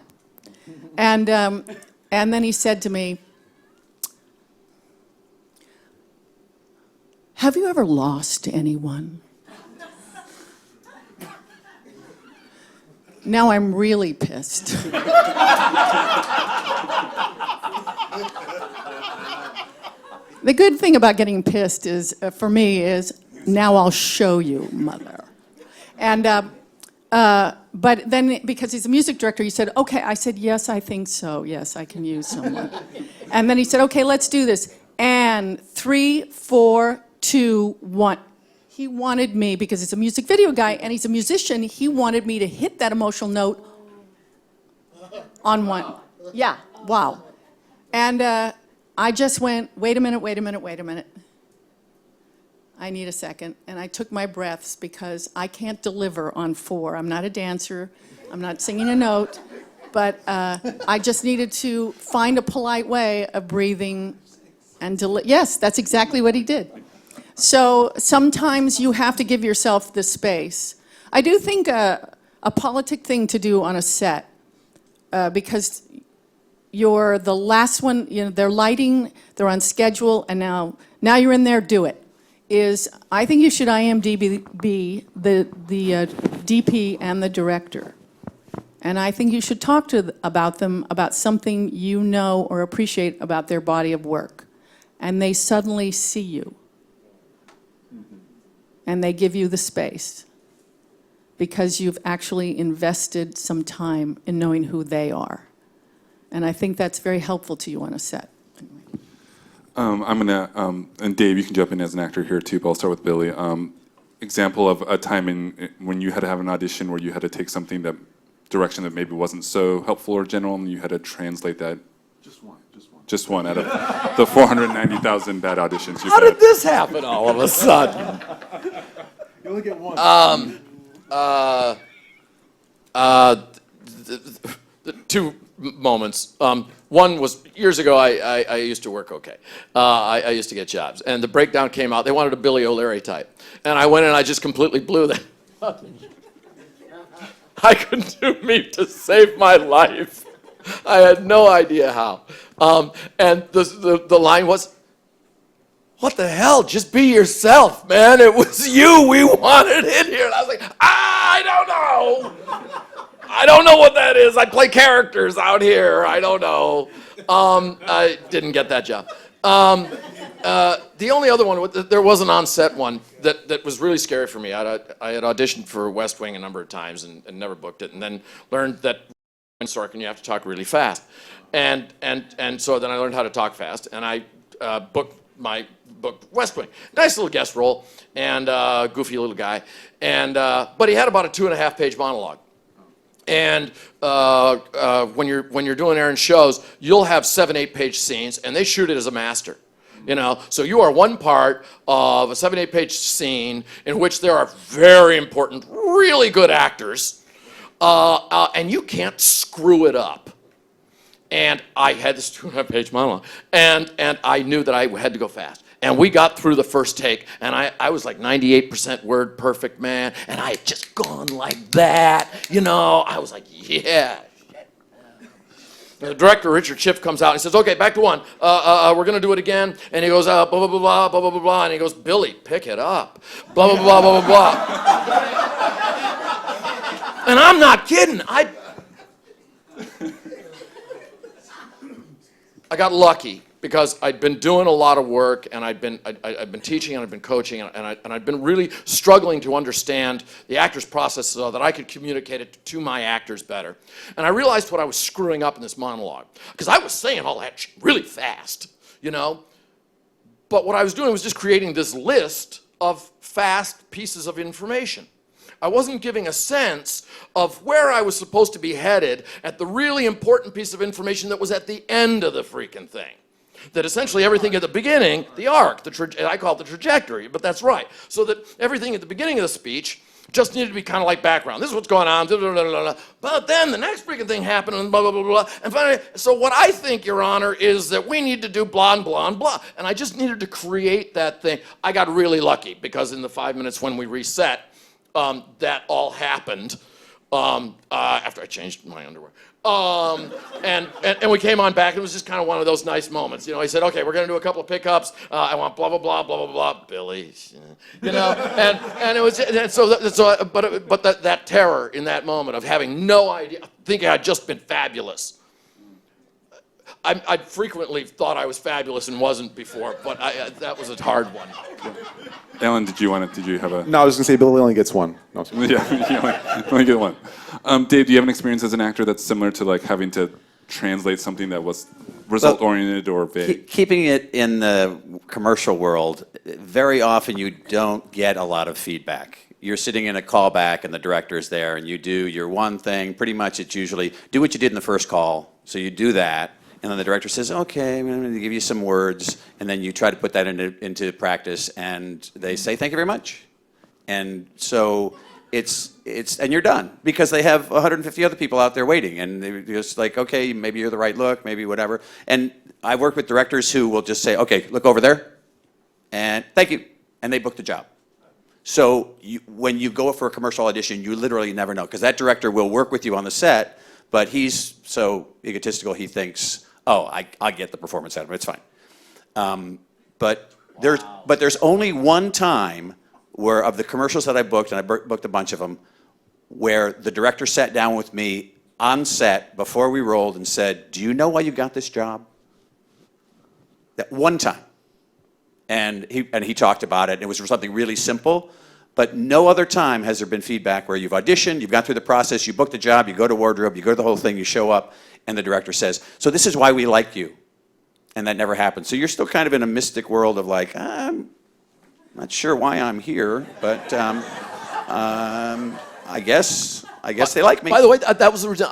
S5: And then he said to me, "Have you ever lost anyone?" Now I'm really pissed. The good thing about getting pissed is, for me, is now I'll show you, mother. And but then, because he's a music director, he said, "Okay." I said, "Yes, I think so. Yes, I can use someone." And then he said, "Okay, let's do this. And 3, 4, 2, 1. He wanted me, because he's a music video guy and he's a musician, he wanted me to hit that emotional note on one. Yeah, wow. And I just went, wait a minute. I need a second. And I took my breaths, because I can't deliver on 4. I'm not a dancer. I'm not singing a note. But I just needed to find a polite way of breathing and yes, that's exactly what he did. So sometimes you have to give yourself the space. I do think a politic thing to do on a set, because you're the last one, they're lighting, they're on schedule, and now you're in there, do it. I think you should IMDb the DP and the director. And I think you should talk about them about something you know or appreciate about their body of work. And they suddenly see you. And they give you the space. Because you've actually invested some time in knowing who they are. And I think that's very helpful to you on a set.
S1: I'm gonna, and Dave, you can jump in as an actor here too, but I'll start with Billy. Example of a time when you had to have an audition where you had to take something direction that maybe wasn't so helpful or general, and you had to translate that. Just one out of the 490,000 bad auditions you've
S2: How
S1: had.
S2: did this happen all of a sudden?
S3: You only get one.
S2: Two moments. One was years ago. I used to work okay. I used to get jobs, and the breakdown came out. They wanted a Billy O'Leary type, and I went in and I just completely blew that. I couldn't do me to save my life. I had no idea how. And the line was, "What the hell? Just be yourself, man. It was you we wanted in here." And I was like, I don't know. I don't know what that is. I play characters out here. I don't know. I didn't get that job. The only other one, there was an on-set one that was really scary for me. I had auditioned for West Wing a number of times and never booked it, and then learned that in Sorkin you have to talk really fast. And so then I learned how to talk fast, and I booked West Wing. Nice little guest role, and goofy little guy. And but he had about a 2.5-page monologue. And when you're doing Aaron shows, you'll have 7-8-page scenes, and they shoot it as a master. So you are one part of a 7-8-page scene in which there are very important, really good actors, and you can't screw it up. And I had this 2.5-page monologue, and I knew that I had to go fast. And we got through the first take, and I was like 98% word perfect, man, and I had just gone like that, I was like, yeah. And the director, Richard Schiff, comes out and says, "Okay, back to one. We're going to do it again." And he goes, blah, blah, blah, blah, blah, blah, blah, blah. And he goes, "Billy, pick it up. Blah, blah, blah, blah, blah, blah." And I'm not kidding. I got lucky because I'd been doing a lot of work, and I'd been teaching, and I'd been coaching, and I'd been really struggling to understand the actor's process so that I could communicate it to my actors better. And I realized what I was screwing up in this monologue, because I was saying all that really fast, But what I was doing was just creating this list of fast pieces of information. I wasn't giving a sense of where I was supposed to be headed at the really important piece of information that was at the end of the freaking thing. That essentially everything at the beginning, the arc, I call it the trajectory, but that's right. So that everything at the beginning of the speech just needed to be kind of like background. This is what's going on, blah, blah, blah, blah. But then the next freaking thing happened, and blah, blah, blah, blah. And finally, so what I think, Your Honor, is that we need to do blah, and blah, and blah. And I just needed to create that thing. I got really lucky, because in the 5 minutes when we reset, that all happened after I changed my underwear. And we came on back. It was just kind of one of those nice moments. He said, "Okay, we're going to do a couple of pickups. I want blah, blah, blah, blah, blah, blah, Billy." And it was, but that terror in that moment of having no idea, thinking I'd just been fabulous. I frequently thought I was fabulous and wasn't before, but that was a hard one.
S1: Alan, did you have a?
S3: No, I was going to say Billy only gets one. No,
S1: Yeah, you only get one. Dave, do you have an experience as an actor that's similar to like having to translate something that was result-oriented or vague?
S4: Keeping it in the commercial world, very often you don't get a lot of feedback. You're sitting in a callback and the director's there and you do your one thing. Pretty much it's usually do what you did in the first call. So you do that. And then the director says, "Okay, I'm going to give you some words," and then you try to put that into practice, and they say, "Thank you very much," and so and you're done because they have 150 other people out there waiting, and they're just like, "Okay, maybe you're the right look, maybe whatever." And I've worked with directors who will just say, "Okay, look over there," and "Thank you," and they book the job. So when you go for a commercial audition, you literally never know because that director will work with you on the set. but he's so egotistical, he thinks, oh, I get the performance out of it, it's fine. But there's only one time where, of the commercials that I booked, and I booked a bunch of them, where the director sat down with me on set before we rolled and said, do you know why you got this job? That one time. And he talked about it, and it was something really simple, but no other time has there been feedback where you've auditioned, you've gone through the process, you booked the job, you go to wardrobe, you go to the whole thing, you show up, and the director says, so this is why we like you. And that never happened. So you're still kind of in a mystic world of like, I'm not sure why I'm here, but I guess they like me.
S2: By the way, that was the reason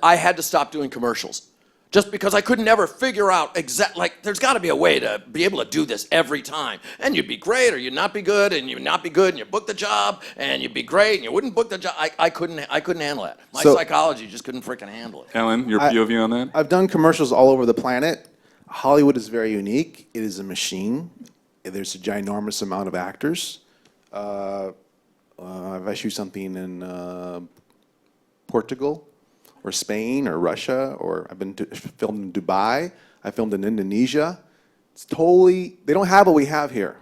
S2: I had to stop doing commercials. Just because I could never figure out like, there's got to be a way to be able to do this every time. And you'd be great, or you'd not be good, and you'd not be good, and you book the job, and you'd be great, and you wouldn't book the job. I couldn't handle that. My psychology just couldn't freaking handle it.
S1: Alan, your POV on that?
S3: I've done commercials all over the planet. Hollywood is very unique. It is a machine. There's a ginormous amount of actors. If I shoot something in Portugal, or Spain, or Russia, or I've been filmed in Dubai, I filmed in Indonesia. It's totally, they don't have what we have here.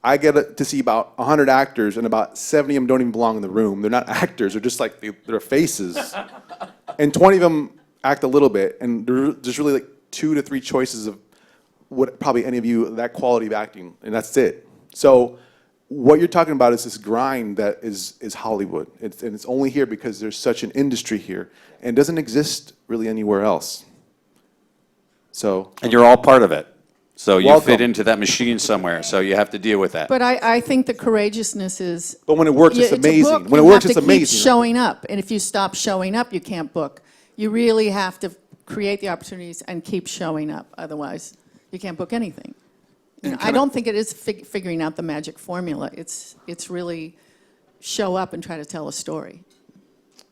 S3: I get to see about 100 actors, and about 70 of them don't even belong in the room. They're not actors, they're just like, they're faces. And 20 of them act a little bit, and there's really like 2 to 3 choices of what probably any of you, that quality of acting, and that's it. So what you're talking about is this grind that is Hollywood. And it's only here because there's such an industry here, and it doesn't exist really anywhere else. So.
S4: And you're all part of it. So you
S3: Welcome.
S4: fit into that machine somewhere, so you have to deal with that.
S5: But I think the courageousness is.
S3: But when it works, it's
S5: a
S3: amazing.
S5: book,
S3: When it
S5: you
S3: works,
S5: have
S3: it's
S5: to keep
S3: amazing.
S5: showing up, and if you stop showing up, you can't book. You really have to create the opportunities and keep showing up. Otherwise, you can't book anything. You know, I don't think it is figuring out the magic formula. It's really show up and try to tell a story.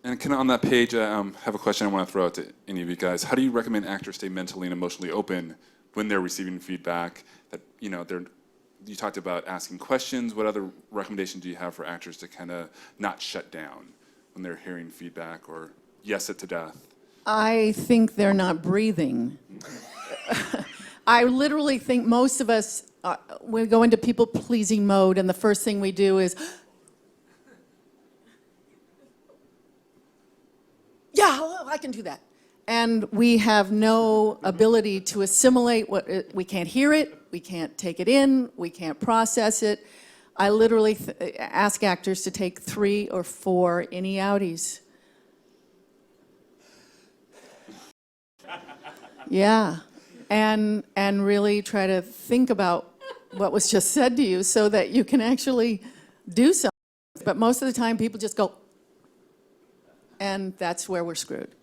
S1: And on that page, I have a question I want to throw out to any of you guys. How do you recommend actors stay mentally and emotionally open when they're receiving feedback? That you talked about asking questions. What other recommendations do you have for actors to kind of not shut down when they're hearing feedback or yes it to death?
S5: I think they're not breathing. I literally think most of us, we go into people-pleasing mode, and the first thing we do is, yeah, I can do that. And we have no ability to assimilate we can't hear it, we can't take it in, we can't process it. I literally ask actors to take 3 or 4 innie-outies. Yeah. And really try to think about what was just said to you so that you can actually do something. But most of the time, people just go, and that's where we're screwed.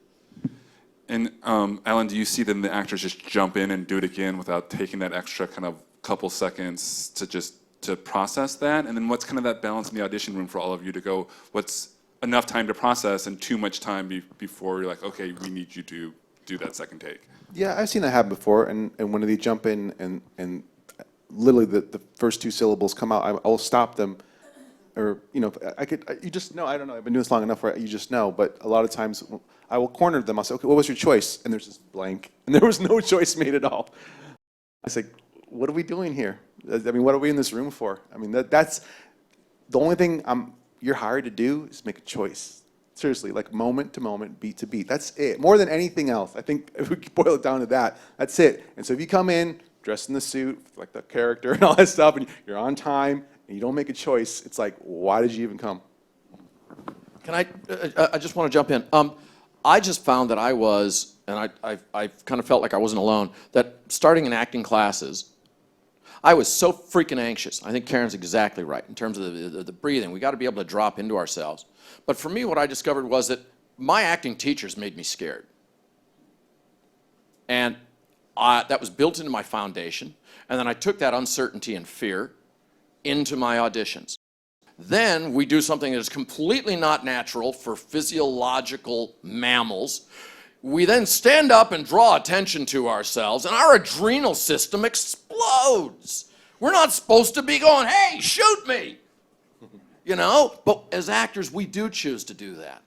S1: And Alan, do you see then the actors just jump in and do it again without taking that extra kind of couple seconds to process that? And then what's kind of that balance in the audition room for all of you to go, what's enough time to process and too much time before you're like, okay, we need you to do that second take?
S3: Yeah, I've seen that happen before, and when they jump in and literally the first 2 syllables come out, I'll stop them, or you just know. I don't know. I've been doing this long enough where you just know. But a lot of times I will corner them. I'll say, okay, what was your choice? And there's this blank, and there was no choice made at all. I say, what are we doing here? I mean, what are we in this room for? I mean, that's the only thing you're hired to do is make a choice. Seriously, like moment to moment, beat to beat. That's it. More than anything else. I think if we boil it down to that, that's it. And so if you come in dressed in the suit, like the character and all that stuff, and you're on time, and you don't make a choice, it's like, why did you even come?
S2: Can I just want to jump in. I just found that I was, and I kind of felt like I wasn't alone, that starting in acting classes, I was so freaking anxious. I think Caryn's exactly right in terms of the breathing. We got to be able to drop into ourselves. But for me, what I discovered was that my acting teachers made me scared. And that was built into my foundation. And then I took that uncertainty and fear into my auditions. Then we do something that is completely not natural for physiological mammals. We then stand up and draw attention to ourselves, and our adrenal system explodes. We're not supposed to be going, hey, shoot me. You know, but as actors, we do choose to do that.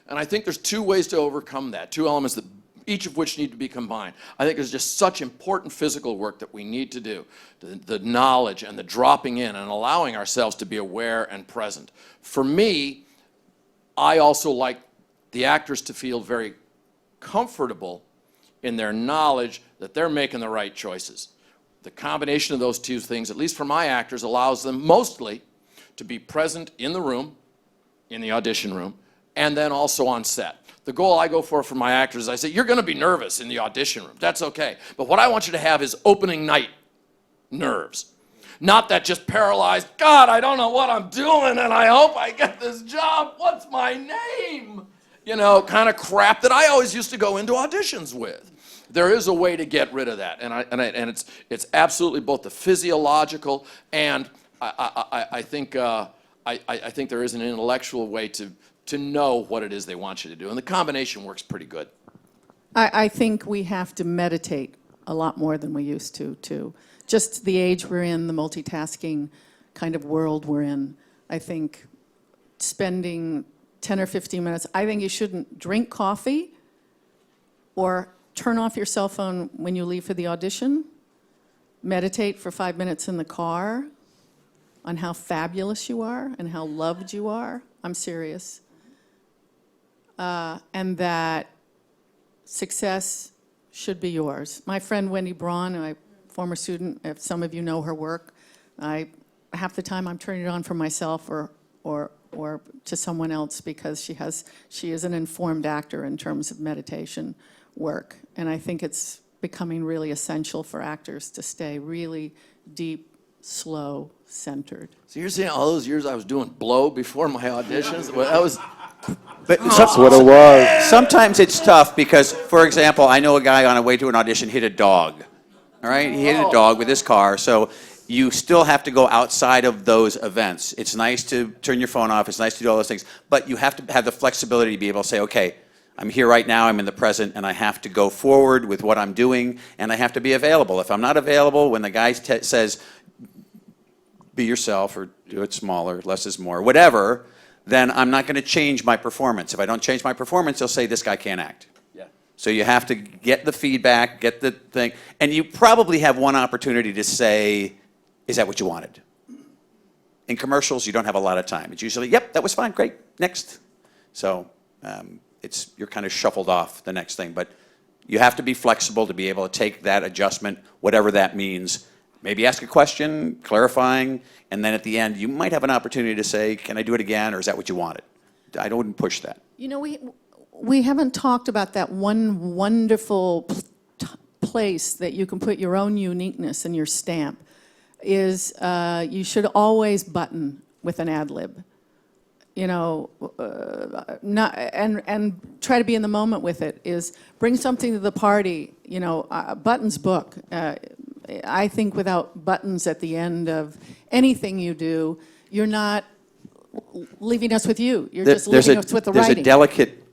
S2: And I think there's two ways to overcome that, two elements that each of which need to be combined. I think there's just such important physical work that we need to do. The knowledge and the dropping in and allowing ourselves to be aware and present. For me, I also like the actors to feel very comfortable in their knowledge that they're making the right choices. The combination of those two things, at least for my actors, allows them mostly to be present in the room, in the audition room, and then also on set. The goal I go for my actors is I say, you're going to be nervous in the audition room. That's okay. But what I want you to have is opening night nerves. Not that just paralyzed, God, I don't know what I'm doing and I hope I get this job. What's my name? You know, kind of crap that I always used to go into auditions with. There is a way to get rid of that. And it's absolutely both the physiological and I think there is an intellectual way to know what it is they want you to do. And the combination works pretty good.
S5: I think we have to meditate a lot more than we used to, too. Just the age we're in, the multitasking kind of world we're in. I think spending 10 or 15 minutes, I think you shouldn't drink coffee or turn off your cell phone when you leave for the audition. Meditate for 5 minutes in the car on how fabulous you are and how loved you are. I'm serious. And that success should be yours. My friend Wendy Braun, my former student, if some of you know her work, half the time I'm turning it on for myself or to someone else because she is an informed actor in terms of meditation work. And I think it's becoming really essential for actors to stay really deep, slow, centered.
S2: So you're saying all those years I was doing blow before my auditions? Well, that was...
S4: But
S3: That's what it was.
S4: sometimes it's tough because, for example, I know a guy on a way to an audition hit a dog. All right, he hit a dog with his car, so you still have to go outside of those events. It's nice to turn your phone off, it's nice to do all those things, but you have to have the flexibility to be able to say, okay, I'm here right now, I'm in the present, and I have to go forward with what I'm doing, and I have to be available. If I'm not available, when the guy says, be yourself, or do it smaller, less is more, whatever, then I'm not going to change my performance. If I don't change my performance, they'll say, this guy can't act.
S2: Yeah.
S4: So you have to get the feedback, get the thing, and you probably have one opportunity to say, is that what you wanted? In commercials, you don't have a lot of time. It's usually, yep, that was fine, great, next. So you're kind of shuffled off the next thing, but you have to be flexible to be able to take that adjustment, whatever that means. Maybe ask a question, clarifying, and then at the end, you might have an opportunity to say, can I do it again, or is that what you wanted? I wouldn't push that.
S5: You know, we haven't talked about that one wonderful place that you can put your own uniqueness and your stamp is you should always button with an ad lib. You know, and try to be in the moment with it, is bring something to the party. You know, Button's book. I think without buttons at the end of anything you do, you're not leaving us with you. You're just leaving us with the writing.
S4: There's a delicate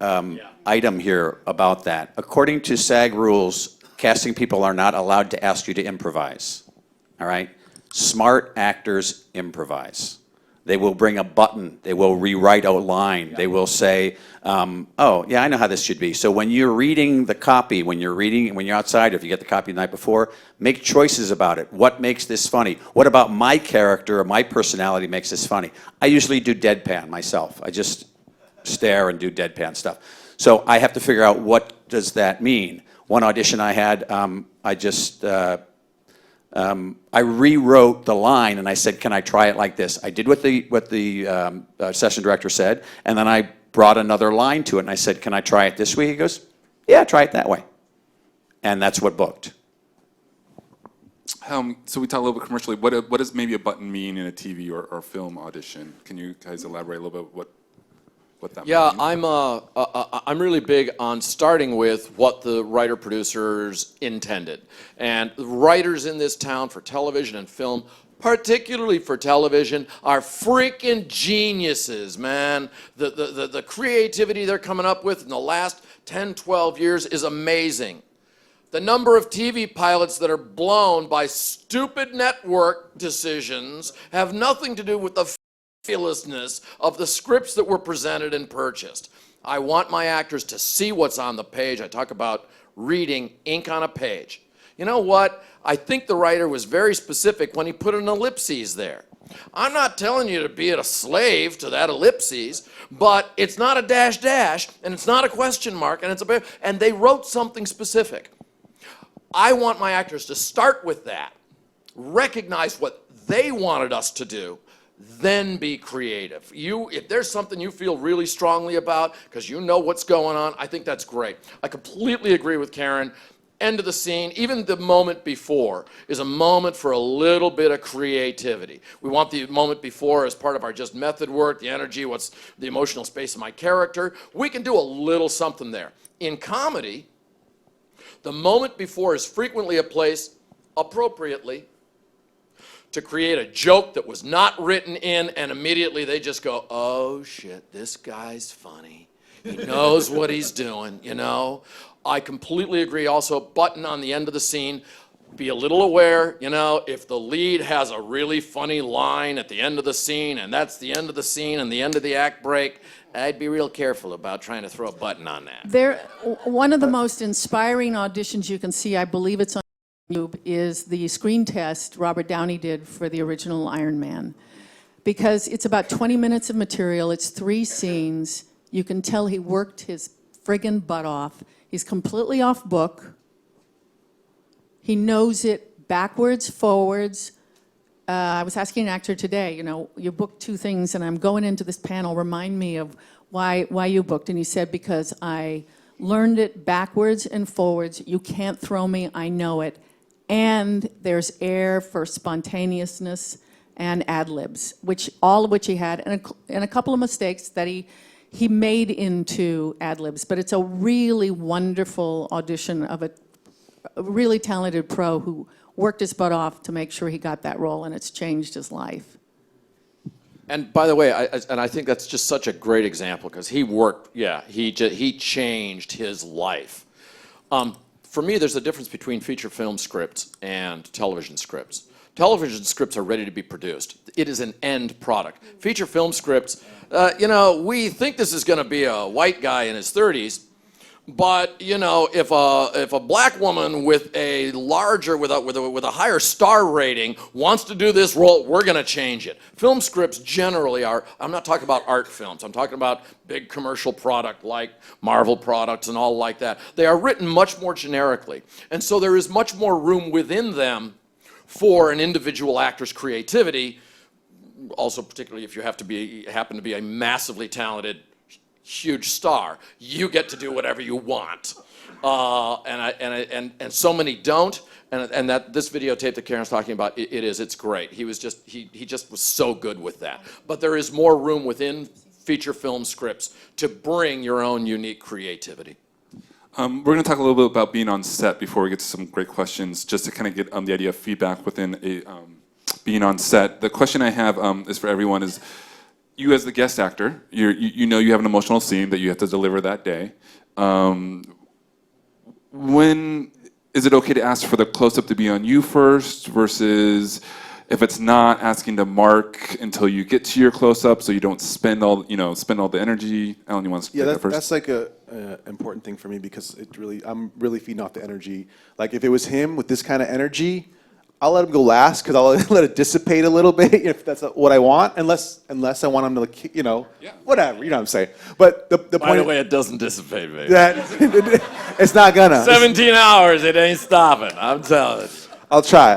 S4: item here about that. According to SAG rules, casting people are not allowed to ask you to improvise. All right? Smart actors improvise. They will bring a button. They will rewrite a line. They will say, oh, yeah, I know how this should be. So when you're reading the copy, when you're outside, or if you get the copy the night before, make choices about it. What makes this funny? What about my character or my personality makes this funny? I usually do deadpan myself. I just stare and do deadpan stuff. So I have to figure out, what does that mean? One audition I had, I rewrote the line and I said, can I try it like this? I did what the session director said, and then I brought another line to it and I said, can I try it this way? He goes, yeah, try it that way. And that's what booked.
S1: So we talk a little bit commercially. What does maybe a button mean in a TV or film audition? Can you guys elaborate a little bit what that
S2: Yeah,
S1: means?
S2: I'm really big on starting with what the writer-producers intended. And the writers in this town for television and film, particularly for television, are freaking geniuses, man. The creativity they're coming up with in the last 10, 12 years is amazing. The number of TV pilots that are blown by stupid network decisions have nothing to do with the fabulousness of the scripts that were presented and purchased. I want my actors to see what's on the page. I talk about reading ink on a page. You know what? I think the writer was very specific when he put an ellipses there. I'm not telling you to be a slave to that ellipses, but it's not a dash dash, and it's not a question mark, and they wrote something specific. I want my actors to start with that, recognize what they wanted us to do, then be creative. If there's something you feel really strongly about, because you know what's going on, I think that's great. I completely agree with Caryn. End of the scene, even the moment before, is a moment for a little bit of creativity. We want the moment before as part of our just method work, the energy, what's the emotional space of my character. We can do a little something there. In comedy, the moment before is frequently a place, appropriately, to create a joke that was not written in, and immediately they just go, oh shit, this guy's funny. He knows what he's doing, you know? I completely agree also, button on the end of the scene, be a little aware, you know, if the lead has a really funny line at the end of the scene, and that's the end of the scene and the end of the act break, I'd be real careful about trying to throw a button on that.
S5: One of the most inspiring auditions you can see, I believe it's on YouTube, is the screen test Robert Downey did for the original Iron Man. Because it's about 20 minutes of material, it's 3 scenes, you can tell he worked his friggin' butt off. He's completely off book. He knows it backwards, forwards. I was asking an actor today, you know, you booked 2 things and I'm going into this panel, remind me of why you booked. And he said, because I learned it backwards and forwards. You can't throw me, I know it. And there's air for spontaneousness and ad-libs, all of which he had, and a couple of mistakes that he made into ad-libs, but it's a really wonderful audition of a really talented pro who worked his butt off to make sure he got that role, and it's changed his life.
S2: And by the way, I think that's just such a great example, because he worked, he changed his life. For me, there's a difference between feature film scripts and television scripts. Television scripts are ready to be produced. It is an end product. Feature film scripts, you know, we think this is going to be a white guy in his 30s, but you know, if a black woman with a higher star rating wants to do this role, we're going to change it. Film scripts generally are. I'm not talking about art films. I'm talking about big commercial product like Marvel products and all like that. They are written much more generically, and so there is much more room within them for an individual actor's creativity, also particularly if you happen to be a massively talented, huge star. You get to do whatever you want, and so many don't. And that this videotape that Caryn's talking about, it's great. He just was so good with that. But there is more room within feature film scripts to bring your own unique creativity.
S1: We're going to talk a little bit about being on set before we get to some great questions, just to kind of get the idea of feedback within being on set. The question I have is for everyone is, you as the guest actor, you know you have an emotional scene that you have to deliver that day. When is it okay to ask for the close-up to be on you first versus, if it's not, asking to mark until you get to your close-up so you don't spend all the energy? Alan, you want to take that first?
S3: That's like a important thing for me, because I'm really feeding off the energy. Like if it was him with this kind of energy, I'll let him go last, because I'll let it dissipate a little bit if that's what I want, unless I want him to, you know, whatever, you know what I'm saying. But the point.
S2: By the way, it doesn't dissipate, baby.
S3: It's not gonna.
S2: 17 hours, it ain't stopping. I'm telling you.
S3: I'll try.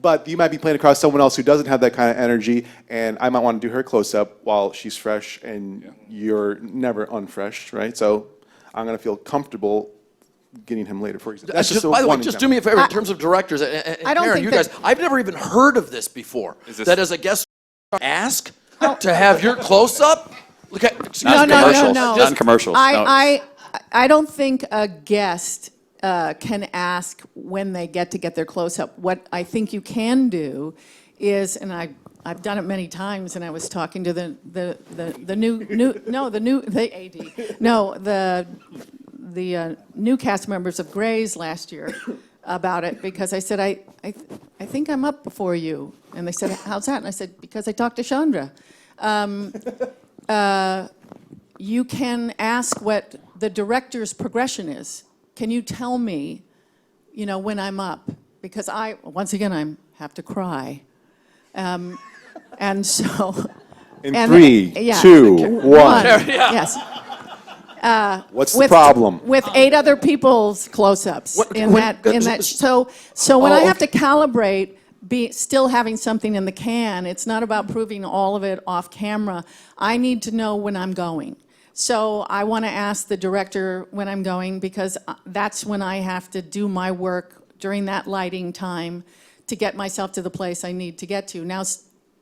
S3: But you might be playing across someone else who doesn't have that kind of energy, and I might want to do her close up while she's fresh, and you're never unfresh, right? So I'm gonna feel comfortable getting him later, for example.
S2: By the way, just do me a favor in terms of directors. And
S5: I don't
S2: Caryn,
S5: think
S2: you
S5: that-
S2: guys, I've never even heard of this before. That as a guest, ask to have your close up. Look at
S4: Not commercials.
S5: I don't think a guest can ask when they get to get their close-up. What I think you can do is, and I've done it many times, and I was talking to the new cast members of Grey's last year about it, because I said, I think I'm up before you. And they said, how's that? And I said, because I talked to Chandra. You can ask what the director's progression is. Can you tell me, when I'm up? Because once again, I have to cry. And so...
S3: In
S5: and-
S3: 3,
S5: yeah.
S3: 2, 1.
S5: Yes.
S3: What's the problem?
S5: With 8 other people's close-ups in that. So when I have to calibrate, still having something in the can, it's not about proving all of it off camera. I need to know when I'm going. So I want to ask the director when I'm going, because that's when I have to do my work during that lighting time to get myself to the place I need to get to. Now,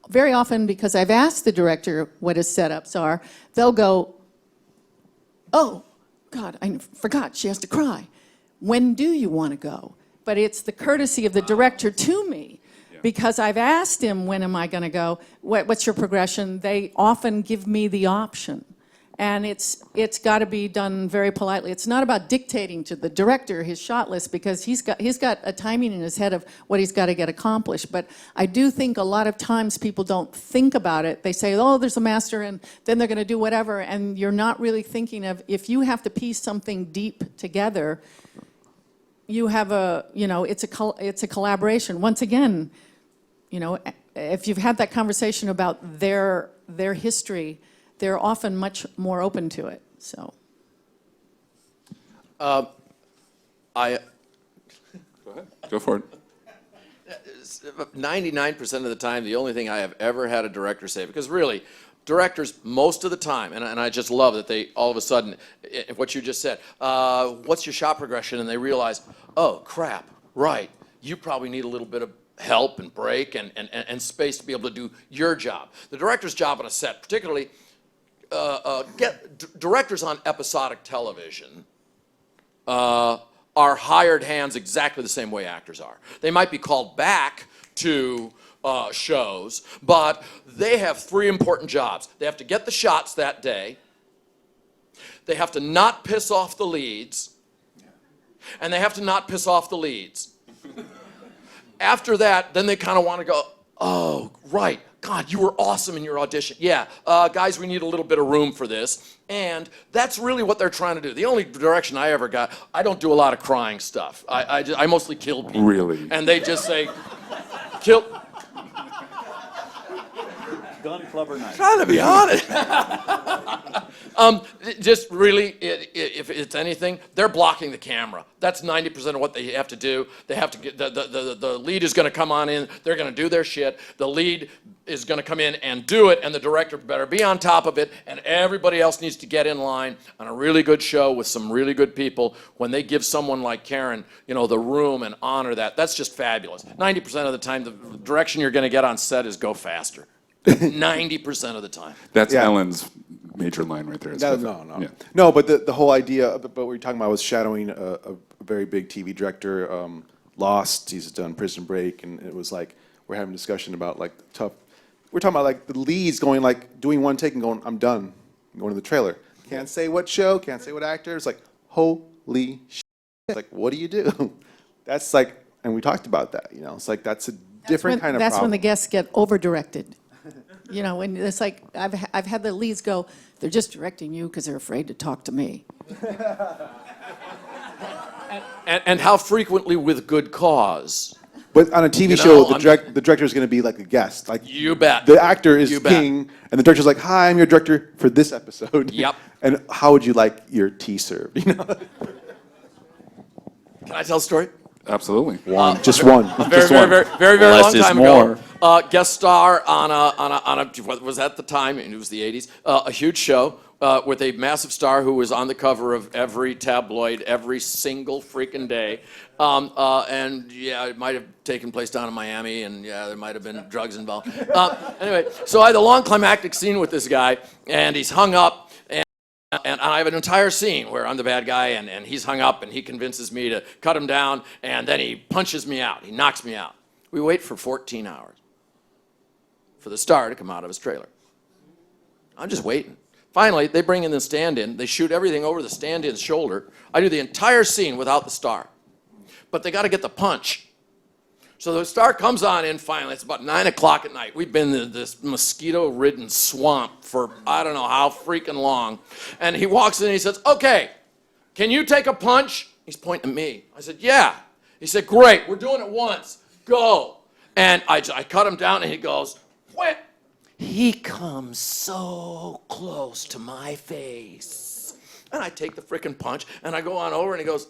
S5: very often, because I've asked the director what his setups are, they'll go, oh, God, I forgot, she has to cry. When do you want to go? But it's the courtesy of the director to me, because I've asked him, when am I going to go? What's your progression? They often give me the option. And it's got to be done very politely. It's not about dictating to the director his shot list, because he's got a timing in his head of what he's got to get accomplished. But I do think a lot of times people don't think about it. They say, oh, there's a master, and then they're going to do whatever. And you're not really thinking of, if you have to piece something deep together, you have it's a collaboration. Once again, if you've had that conversation about their history, they're often much more open to it. So,
S2: I
S1: Go for it.
S2: 99% of the time, the only thing I have ever had a director say, because really, directors most of the time, and I just love that they all of a sudden, what you just said, what's your shot progression? And they realize, oh crap, right, you probably need a little bit of help and break and space to be able to do your job. The director's job on a set, particularly, directors on episodic television are hired hands exactly the same way actors are. They might be called back to shows, but they have 3 important jobs. They have to get the shots that day, they have to not piss off the leads, and they have to not piss off the leads. After that, then they kind of want to go, oh, right. God, you were awesome in your audition. Yeah, guys, we need a little bit of room for this. And that's really what they're trying to do. The only direction I ever got, I don't do a lot of crying stuff. I mostly kill people.
S1: Really?
S2: And they just say, kill.
S6: Gun Clubber Night.
S2: Trying to be honest. Just really, if it's anything, they're blocking the camera. That's 90% of what they have to do. They have to get, the lead is going to come on in, they're going to do their shit. The lead is going to come in and do it, and the director better be on top of it, and everybody else needs to get in line on a really good show with some really good people. When they give someone like Caryn, the room and honor that, that's just fabulous. 90% of the time, the direction you're going to get on set is go faster. 90% of the time.
S1: That's
S3: Yeah.
S1: Ellen's major line right there. It's
S3: No,
S1: perfect.
S3: no, no.
S1: Yeah.
S3: No, but the whole idea, what we were talking about was shadowing a very big TV director, Lost, he's done Prison Break, and it was like, we're having a discussion about like tough, we're talking about like the leads going like, doing one take and going, I'm done, I'm going to the trailer. Can't say what show, can't say what actor, it's like, holy shit, like what do you do? That's like, and we talked about that, it's like, that's a different kind of
S5: That's when
S3: problem.
S5: the guests get over-directed. When it's like, I've had the leads go, they're just directing you because they're afraid to talk to me.
S2: And how frequently with good cause.
S3: But on a TV show, the director is going to be like a guest. Like
S2: You bet.
S3: The actor is
S2: You bet.
S3: king, and the director's like, "Hi, I'm your director for this episode."
S2: Yep.
S3: And how would you like your tea served?
S2: Can I tell a story?
S1: Absolutely.
S3: Just one.
S2: Very
S4: Less
S2: long
S4: is
S2: time
S4: more.
S2: ago. Guest star on a what was at the time, and it was the 80s, a huge show with a massive star who was on the cover of every tabloid every single freaking day. And yeah, it might have taken place down in Miami, and yeah, there might have been drugs involved. Anyway, so I had a long climactic scene with this guy, and he's hung up. And I have an entire scene where I'm the bad guy, and he's hung up, and he convinces me to cut him down, and then he punches me out. He knocks me out. We wait for 14 hours for the star to come out of his trailer. I'm just waiting. Finally, they bring in the stand-in. They shoot everything over the stand-in's shoulder. I do the entire scene without the star. But they got to get the punch. So the star comes on in finally. It's about 9 o'clock at night. We've been in this mosquito-ridden swamp for I don't know how freaking long. And he walks in and he says, okay, can you take a punch? He's pointing at me. I said, yeah. He said, great, we're doing it once. Go. And I cut him down and he goes, what? He comes so close to my face. And I take the freaking punch and I go on over and he goes,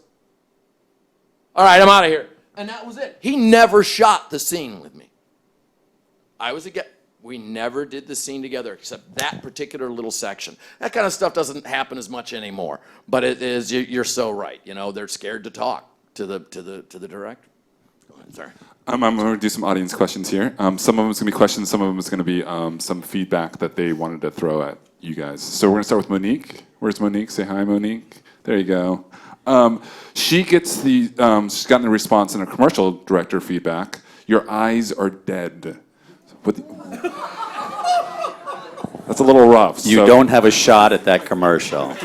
S2: all right, I'm out of here. And that was it. He never shot the scene with me. We never did the scene together except that particular little section. That kind of stuff doesn't happen as much anymore. But it is, you're so right. You know, they're scared to talk to the director. Go ahead, sorry.
S1: I'm going to do some audience questions here. Some of them is going to be questions, some of them is going to be some feedback that they wanted to throw at you guys. So we're going to start with Monique. Where's Monique? Say hi, Monique. There you go. She's gotten the response in a commercial director feedback. Your eyes are dead. That's a little rough.
S4: You don't have a shot at that commercial.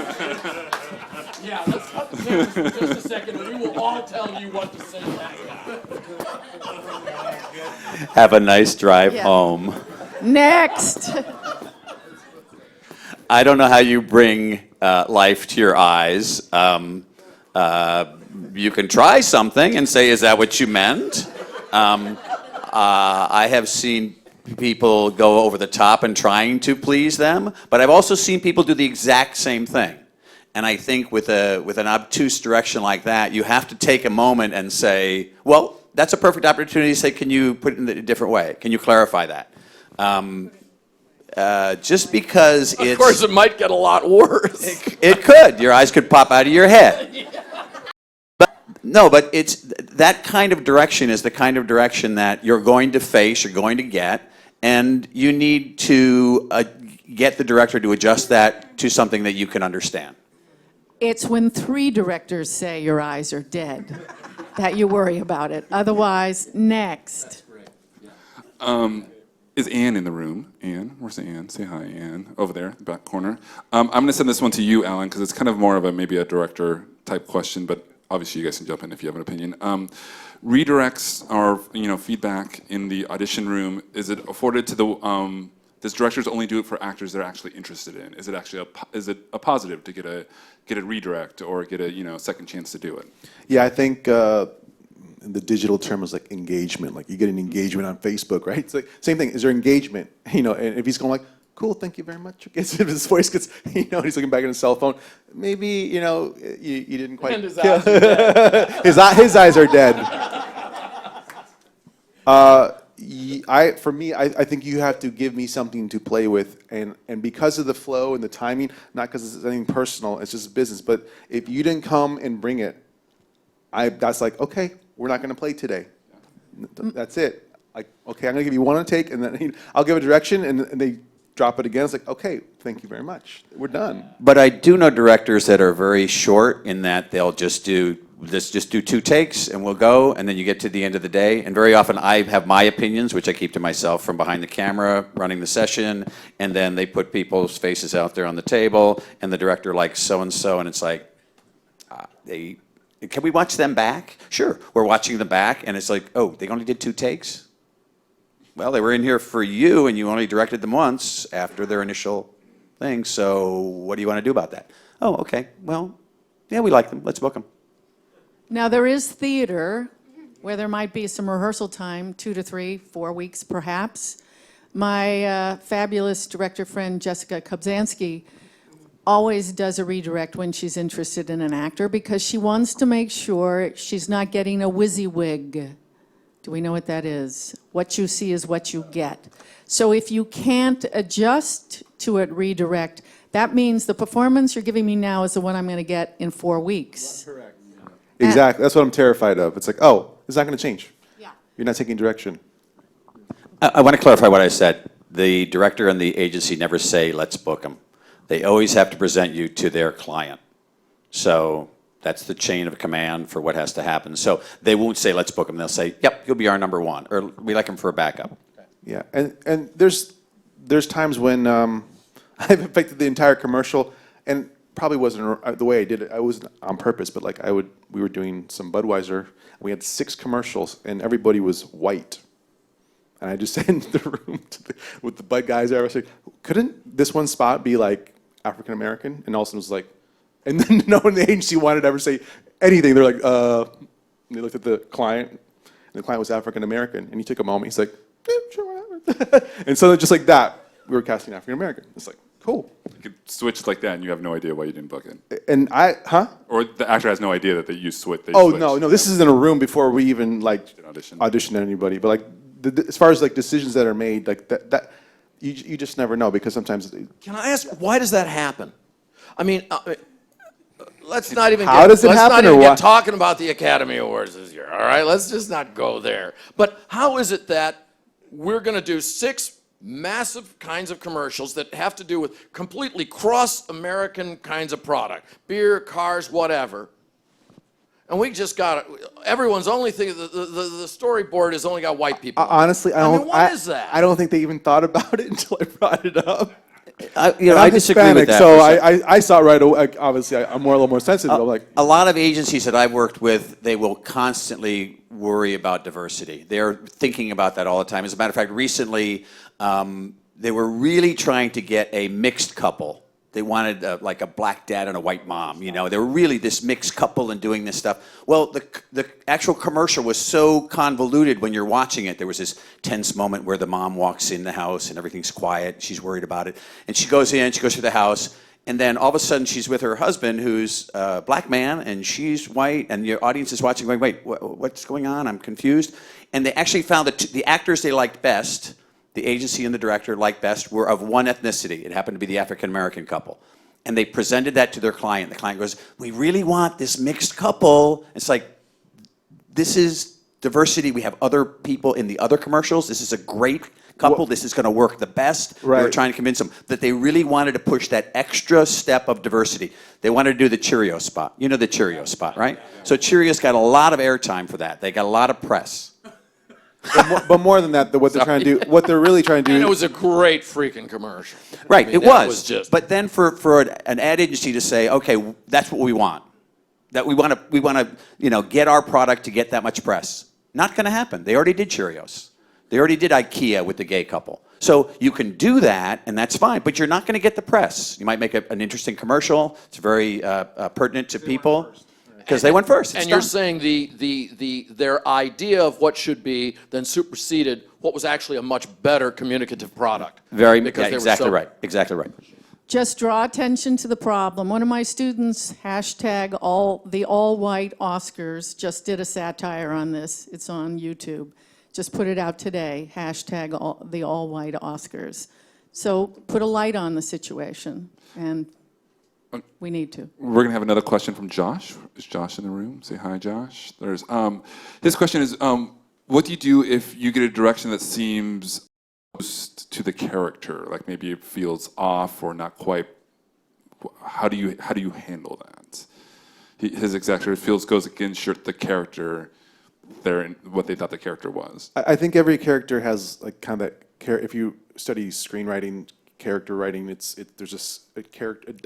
S2: Yeah, let's cut the cameras for just a second and we will all tell you what to say back.
S4: Have a nice drive
S5: Yeah.
S4: home.
S5: Next.
S4: I don't know how you bring life to your eyes. You can try something and say, is that what you meant? I have seen people go over the top in trying to please them, but I've also seen people do the exact same thing. And I think with an obtuse direction like that, you have to take a moment and say, well, that's a perfect opportunity to say, can you put it in a different way? Can you clarify that? Just because it's...
S2: Of course, it might get a lot worse.
S4: It could. Your eyes could pop out of your head. But it's that kind of direction is the kind of direction that you're going to face, you're going to get, and you need to get the director to adjust that to something that you can understand.
S5: It's when 3 directors say your eyes are dead that you worry about it. Otherwise, next.
S1: Is Ann in the room? Ann, where's Ann? Say hi, Ann. Over there, the back corner. I'm going to send this one to you, Alan, because it's kind of more of maybe a director type question, but obviously you guys can jump in if you have an opinion. Redirects or feedback in the audition room, is it afforded to the does directors only do it for actors they're actually interested in? Is it actually a positive to get a redirect or get a second chance to do it?
S3: Yeah, I think the digital term is like engagement. Like you get an engagement on Facebook, right? It's like same thing. Is there engagement? And if he's going like, cool, thank you very much. If his voice gets, he's looking back at his cell phone. Maybe you didn't quite.
S2: And his eyes are dead.
S3: His eyes are dead. For me, I think you have to give me something to play with, and because of the flow and the timing, not because it's anything personal, it's just business. But if you didn't come and bring it, that's like, okay, we're not going to play today. That's it. Like, okay, I'm going to give you one take, and then I'll give a direction, and they drop it again. It's like, okay, thank you very much. We're done.
S4: But I do know directors that are very short in that they'll just do 2 takes and we'll go, and then you get to the end of the day. And very often I have my opinions, which I keep to myself from behind the camera, running the session, and then they put people's faces out there on the table, and the director likes so-and-so, and it's like, can we watch them back? Sure, we're watching them back, and it's like, oh, they only did 2 takes? Well, they were in here for you, and you only directed them once after their initial thing, so what do you want to do about that? Oh, okay, well, yeah, we like them. Let's book them.
S5: Now, there is theater where there might be some rehearsal time, 2 to 3, 4 weeks perhaps. My fabulous director friend, Jessica Kobzanski, always does a redirect when she's interested in an actor because she wants to make sure she's not getting a WYSIWYG. Do we know what that is? What you see is what you get. So if you can't adjust to a redirect, that means the performance you're giving me now is the one I'm going to get in 4 weeks.
S3: Correct. Exactly. That's what I'm terrified of. It's like, oh, it's not going to change.
S5: Yeah.
S3: You're not taking direction.
S4: I want to clarify what I said. The director and the agency never say, let's book them. They always have to present you to their client. So that's the chain of command for what has to happen. So they won't say, let's book them. They'll say, yep, you'll be our number 1, or we like him for a backup.
S3: Yeah, and there's times when I've affected the entire commercial, and probably wasn't the way I did it. I wasn't on purpose, but like we were doing some Budweiser. We had 6 commercials, and everybody was white. And I just sat into the room with the Bud guys there. I was like, couldn't this one spot be like African American? And Nelson was like, and then no one in the agency wanted to ever say anything. They're like, and they looked at the client, and the client was African American, and he took a moment. He's like, yeah, sure, whatever. And so just like that, we were casting African American. It's like, cool.
S1: You could switch like that, and you have no idea why you didn't book it.
S3: And
S1: Or the actor has no idea that you switched.
S3: Oh no, this is in a room before we even like auditioned anybody. But like, as far as like decisions that are made, like that you just never know, because sometimes.
S2: Can I ask, why does that happen? I mean, let's not even get talking about the Academy Awards this year, all right? Let's just not go there. But how is it that we're going to do 6 massive kinds of commercials that have to do with completely cross-American kinds of product, beer, cars, whatever, and we just got everyone's only thing, the storyboard has only got white people.
S3: Honestly,
S2: what is that?
S3: I don't think they even thought about it until I brought it up.
S4: I disagree
S3: Hispanic,
S4: with that.
S3: so I saw it right away. Obviously, I'm a little more sensitive. I'm like,
S4: a lot of agencies that I've worked with, they will constantly worry about diversity. They're thinking about that all the time. As a matter of fact, recently, they were really trying to get a mixed couple. They wanted like a black dad and a white mom. You know, they were really this mixed couple and doing this stuff. Well, the actual commercial was so convoluted when you're watching it. There was this tense moment where the mom walks in the house and everything's quiet. She's worried about it. And she goes in, she goes through the house, and then all of a sudden she's with her husband, who's a black man, and she's white, and your audience is watching going, wait, what's going on? I'm confused. And they actually found that the actors they liked best, the agency and the director liked best, were of one ethnicity. It happened to be the African-American couple. And they presented that to their client. The client goes, we really want this mixed couple. It's like, this is diversity. We have other people in the other commercials. This is a great couple. This is going to work the best.
S3: Right.
S4: We were trying to convince them that they really wanted to push that extra step of diversity. They wanted to do the Cheerio spot. You know the Cheerio spot, right? So Cheerios got a lot of airtime for that. They got a lot of press.
S3: but more than that, what they're trying to do, what they're really trying to do.
S2: And it was a great freaking commercial.
S4: Right,
S2: I mean,
S4: it
S2: that
S4: was.
S2: just.
S4: But then for an ad agency to say, okay, that's what we want. That we want to get our product to get that much press. Not going to happen. They already did Cheerios. They already did IKEA with the gay couple. So you can do that, and that's fine, but you're not going to get the press. You might make an interesting commercial. It's very pertinent to people. Because they went first.
S2: And you're saying their idea of what should be then superseded what was actually a much better communicative product.
S4: Exactly right. Exactly right.
S5: Just draw attention to the problem. One of my students, hashtag the all-white Oscars, just did a satire on this. It's on YouTube. Just put it out today, hashtag the all-white Oscars. So put a light on the situation, and we need to.
S1: We're going to have another question from Josh. Is Josh in the room? Say hi, Josh. There's his question is, what do you do if you get a direction that seems close to the character, like maybe it feels off or not quite? How do you handle that? His exact goes against the character, what they thought the character was.
S3: I think every character has like kind of that. If you study screenwriting, character writing, there's just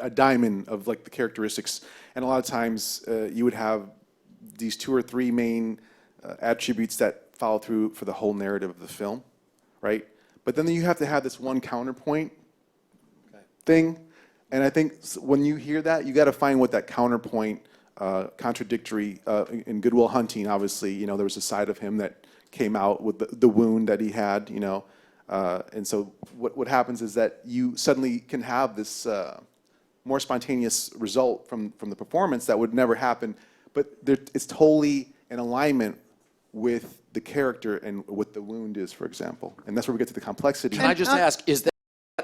S3: a diamond of like the characteristics, and a lot of times you would have these 2 or 3 main attributes that follow through for the whole narrative of the film, right? But then you have to have this one counterpoint thing, and I think when you hear that, you got to find what that counterpoint, contradictory. In Good Will Hunting, obviously, there was a side of him that came out with the wound that he had, and so what happens is that you suddenly can have this more spontaneous result from the performance that would never happen, but it's totally in alignment with the character and what the wound is, for example. And that's where we get to the complexity.
S2: Can I just ask, is that...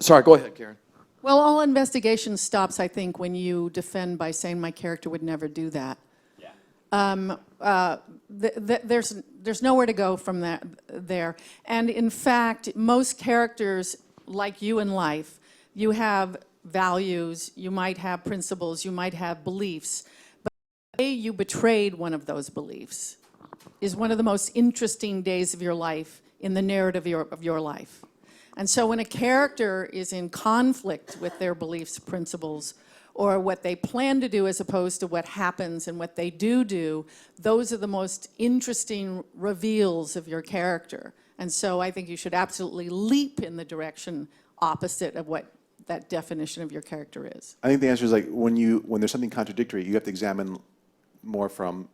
S2: Sorry, go ahead, Caryn.
S5: Well, all investigation stops, I think, when you defend by saying my character would never do that. There's nowhere to go from there. And in fact, most characters, like you in life, you have values, you might have principles, you might have beliefs, but the day you betrayed one of those beliefs is one of the most interesting days of your life in the narrative of your life. And so when a character is in conflict with their beliefs, principles, or what they plan to do as opposed to what happens and what they do, those are the most interesting reveals of your character. And so I think you should absolutely leap in the direction opposite of what that definition of your character is.
S3: I think the answer is like when there's something contradictory, you have to examine more from,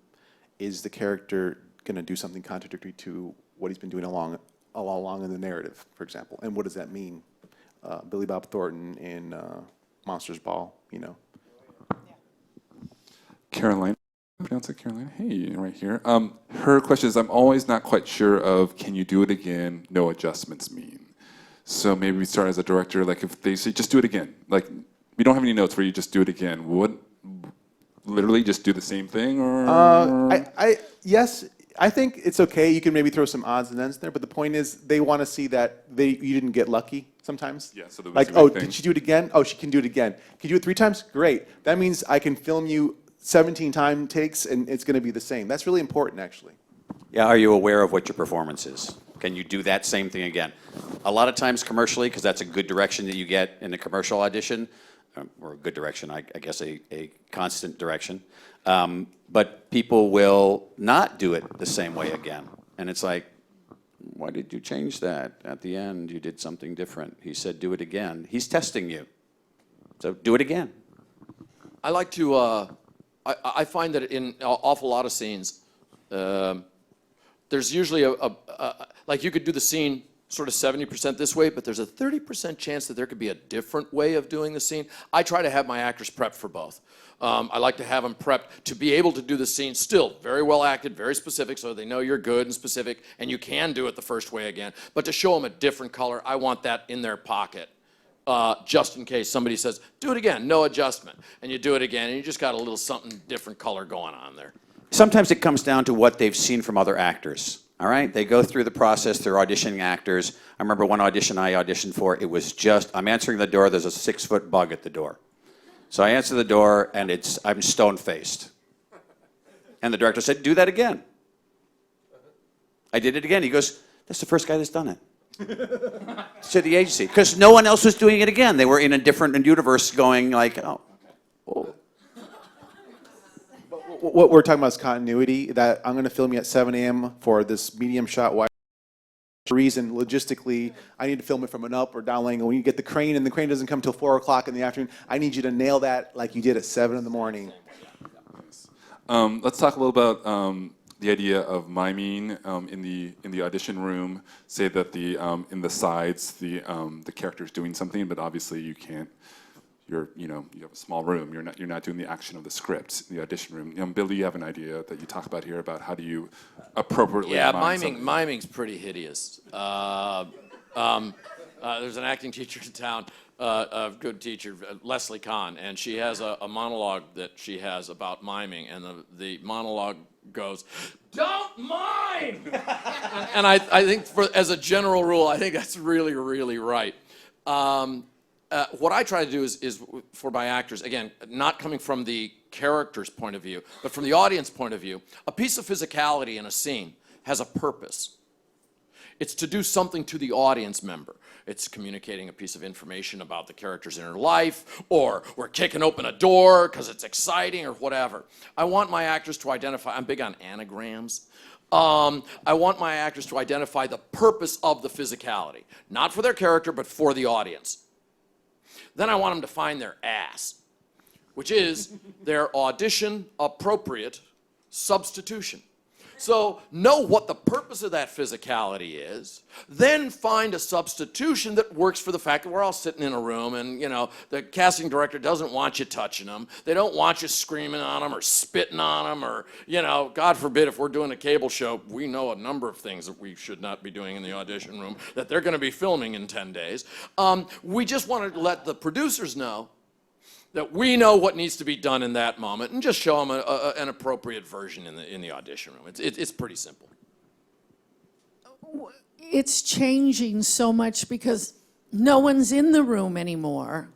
S3: is the character going to do something contradictory to what he's been doing all along in the narrative, for example, and what does that mean? Billy Bob Thornton in Monsters Ball, you know.
S1: Caroline, pronounce it Caroline. Hey, right here. Her question is, I'm always not quite sure of, can you do it again? No adjustments mean. So maybe we start as a director, like if they say, just do it again. Like, we don't have any notes where you just do it again. Would literally just do the same thing, or?
S3: Yes, I think it's okay. You can maybe throw some odds and ends there, but the point is they want to see that you didn't get lucky sometimes.
S1: Yeah, so
S3: like, oh, did she do it again? Oh, she can do it again. Can you do it 3 times? Great. That means I can film you 17 time takes and it's going to be the same. That's really important, actually.
S4: Yeah, are you aware of what your performance is? Can you do that same thing again? A lot of times commercially, because that's a good direction that you get in a commercial audition, or a good direction, I guess a constant direction. But people will not do it the same way again. And it's like, why did you change that? At the end, you did something different. He said, do it again. He's testing you. So do it again.
S2: I like to, I find that in an awful lot of scenes, there's usually like you could do the scene sort of 70% this way, but there's a 30% chance that there could be a different way of doing the scene. I try to have my actors prepped for both. I like to have them prepped to be able to do the scene still very well acted, very specific, so they know you're good and specific, and you can do it the first way again. But to show them a different color, I want that in their pocket, just in case somebody says, do it again, no adjustment. And you do it again, and you just got a little something different color going on there.
S4: Sometimes it comes down to what they've seen from other actors. All right, they go through the process, they're auditioning actors. I remember one audition I auditioned for, it was just, I'm answering the door, there's a 6-foot bug at the door. So I answer the door, and I'm stone-faced. And the director said, do that again. I did it again. He goes, that's the first guy that's done it. To the agency, because no one else was doing it again. They were in a different universe going like, oh.
S3: What we're talking about is continuity, that I'm going to film you at 7 a.m. for this medium shot wide reason. Logistically, I need to film it from an up or down angle. When you get the crane and the crane doesn't come till 4 o'clock in the afternoon, I need you to nail that like you did at 7 in the morning.
S1: Let's talk a little about the idea of miming in the audition room. Say that the in the sides the character's doing something, but obviously you can't. You have a small room. You're not doing the action of the script, the audition room. Billy, you have an idea that you talk about here about how do you appropriately mime
S2: miming's pretty hideous. There's an acting teacher in town, a good teacher, Leslie Kahn, and she has a monologue that she has about miming, and the monologue goes, "Don't mime!" and I think as a general rule, I think that's really, really right. What I try to do is for my actors, again, not coming from the character's point of view, but from the audience point of view, a piece of physicality in a scene has a purpose. It's to do something to the audience member. It's communicating a piece of information about the character's inner life, or we're kicking open a door because it's exciting, or whatever. I want my actors to identify, I'm big on anagrams. I want my actors to identify the purpose of the physicality, not for their character, but for the audience. Then I want them to find their ass, which is their audition appropriate substitution. So know what the purpose of that physicality is, then find a substitution that works for the fact that we're all sitting in a room and, the casting director doesn't want you touching them. They don't want you screaming on them or spitting on them or, God forbid, if we're doing a cable show, we know a number of things that we should not be doing in the audition room that they're going to be filming in 10 days. We just want to let the producers know that we know what needs to be done in that moment, and just show them an appropriate version in the audition room. It's pretty simple.
S5: It's changing so much because no one's in the room anymore,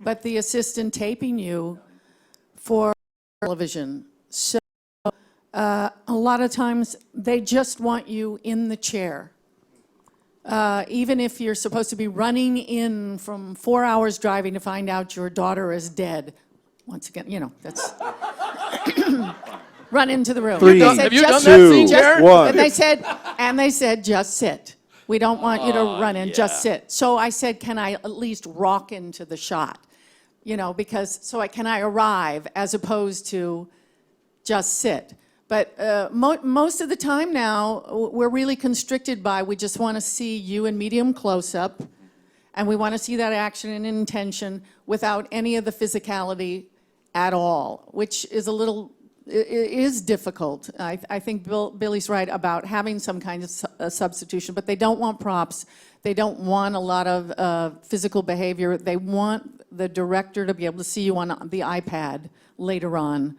S5: but the assistant taping you for television. So a lot of times they just want you in the chair. Even if you're supposed to be running in from 4 hours driving to find out your daughter is dead, Once again, you know, that's run into the room.
S3: Three,
S5: They said,
S2: Have you
S5: "Just
S2: done that
S5: sit."
S2: scene, Caryn?
S3: one.
S5: And they said, just sit. We don't want you to run in, just sit. So I said, can I at least rock into the shot? You know, because, can I arrive as opposed to just sit? But most of the time now, we're really constricted by, we just want to see you in medium close-up, and we want to see that action and intention without any of the physicality at all, which is is difficult. I think Billy's right about having some kind of substitution, but they don't want props. They don't want a lot of physical behavior. They want the director to be able to see you on the iPad later on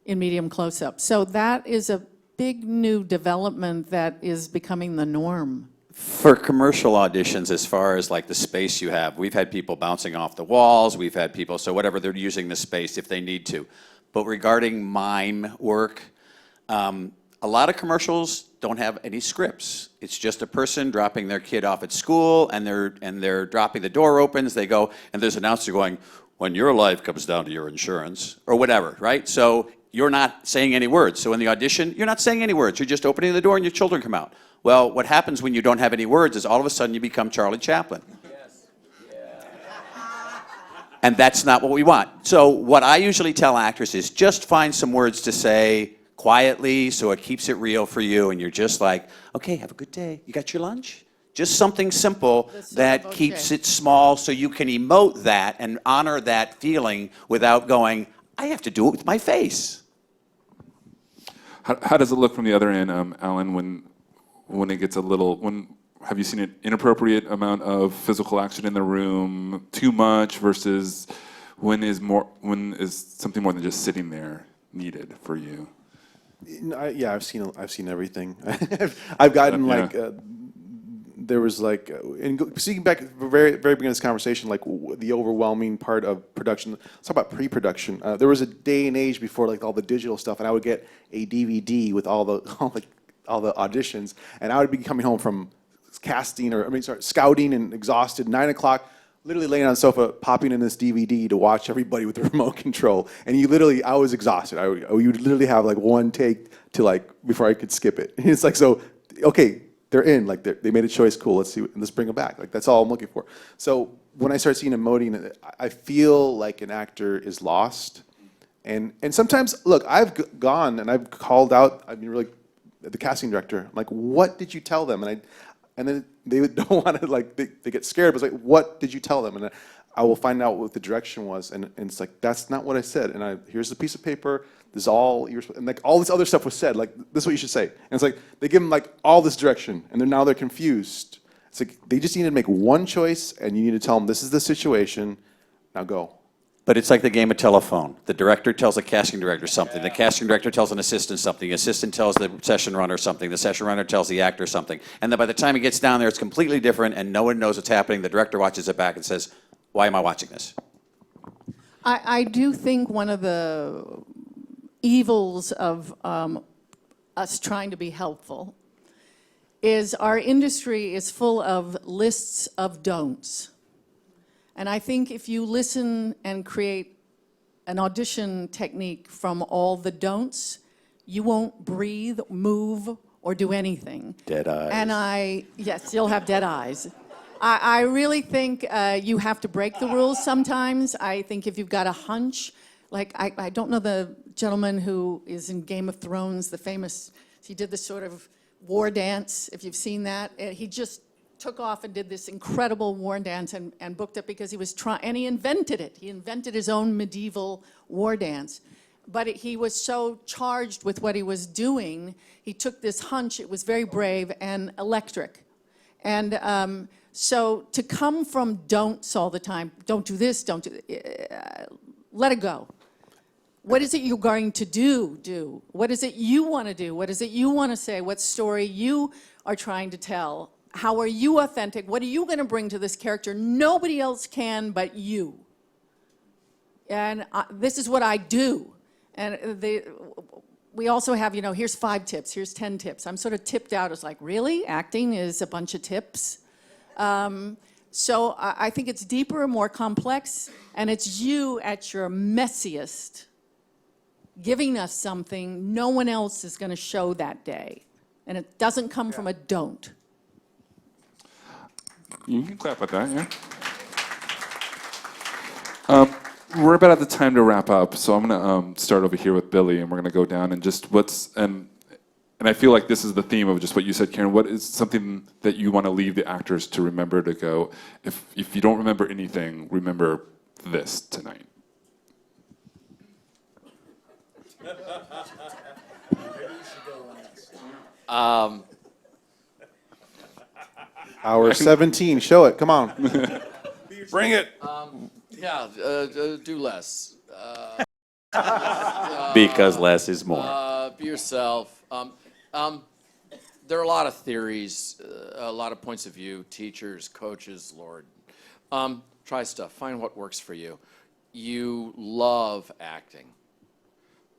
S5: in medium close-up. So that is a big new development that is becoming the norm.
S4: For commercial auditions, as far as like the space you have, we've had people bouncing off the walls, we've had people, so whatever, they're using the space if they need to. But regarding mime work, a lot of commercials don't have any scripts. It's just a person dropping their kid off at school, and they're dropping, the door opens, they go, and there's an announcer going, when your life comes down to your insurance, or whatever, right? So you're not saying any words. So in the audition, you're not saying any words. You're just opening the door and your children come out. Well, what happens when you don't have any words is all of a sudden you become Charlie Chaplin. Yes. Yeah. And that's not what we want. So what I usually tell actors is just find some words to say quietly so it keeps it real for you, and you're just like, okay, have a good day. You got your lunch? Just something simple that keeps it small so you can emote that and honor that feeling without going, I have to do it with my face.
S1: How does it look from the other end, Alan, when it gets a little, have you seen an inappropriate amount of physical action in the room, too much, versus when is something more than just sitting there needed for you?
S3: Yeah, I've seen everything. I've gotten there was speaking back at the very beginning of this conversation, like the overwhelming part of production. Let's talk about pre-production. There was a day and age before like all the digital stuff, and I would get a DVD with all the auditions, and I would be coming home from scouting and exhausted, 9 o'clock, literally laying on the sofa, popping in this DVD to watch everybody with the remote control. And I was exhausted. You would literally have like one take to before I could skip it. And it's like, so, okay, they're in, they made a choice, cool, let's bring them back. That's all I'm looking for. So when I start seeing emoting, I feel like an actor is lost. And sometimes, look, I've gone and I've called out, really, the casting director, I'm like, what did you tell them? And then they don't want to, they get scared, but it's like, what did you tell them? And I will find out what the direction was, and it's like, that's not what I said. And here's the piece of paper, this is all, and all this other stuff was said, this is what you should say. And it's like, they give them all this direction, and now they're confused. It's like, they just need to make one choice, and you need to tell them, this is the situation, now go.
S4: But it's like the game of telephone. The director tells the casting director something. The casting director tells an assistant something. The assistant tells the session runner something. The session runner tells the actor something. And then by the time it gets down there, it's completely different, and no one knows what's happening. The director watches it back and says, why am I watching this?
S5: I do think one of the evils of us trying to be helpful is our industry is full of lists of don'ts. And I think if you listen and create an audition technique from all the don'ts, you won't breathe, move, or do anything.
S4: Dead eyes.
S5: Yes, you'll have dead eyes. I really think you have to break the rules sometimes. I think if you've got a hunch, I don't know the gentleman who is in Game of Thrones, he did this sort of war dance, if you've seen that. He just took off and did this incredible war dance and booked it because he was and he invented it. He invented his own medieval war dance. But he was so charged with what he was doing, he took this hunch, it was very brave and electric. And so to come from don'ts all the time, don't do this, don't do, let it go. What is it you're going to do? What is it you want to do? What is it you want to say? What story you are trying to tell? How are you authentic? What are you going to bring to this character? Nobody else can but you. And this is what I do. And we also have, here's 5 tips, here's 10 tips. I'm sort of tipped out as really? Acting is a bunch of tips? So I think it's deeper and more complex, and it's you at your messiest giving us something no one else is going to show that day. And it doesn't come from a don't.
S1: You can clap at that, yeah. We're about at the time to wrap up, so I'm going to start over here with Billy, and we're going to go down and just and I feel like this is the theme of just what you said, Caryn. What is something that you want to leave the actors to remember to go, if you don't remember anything, remember this tonight?
S3: Hour 17, show it, come on.
S1: Bring it!
S2: Do less.
S4: Because less is more.
S2: Be yourself. There are a lot of theories, a lot of points of view, teachers, coaches, Lord. Try stuff. Find what works for you. You love acting.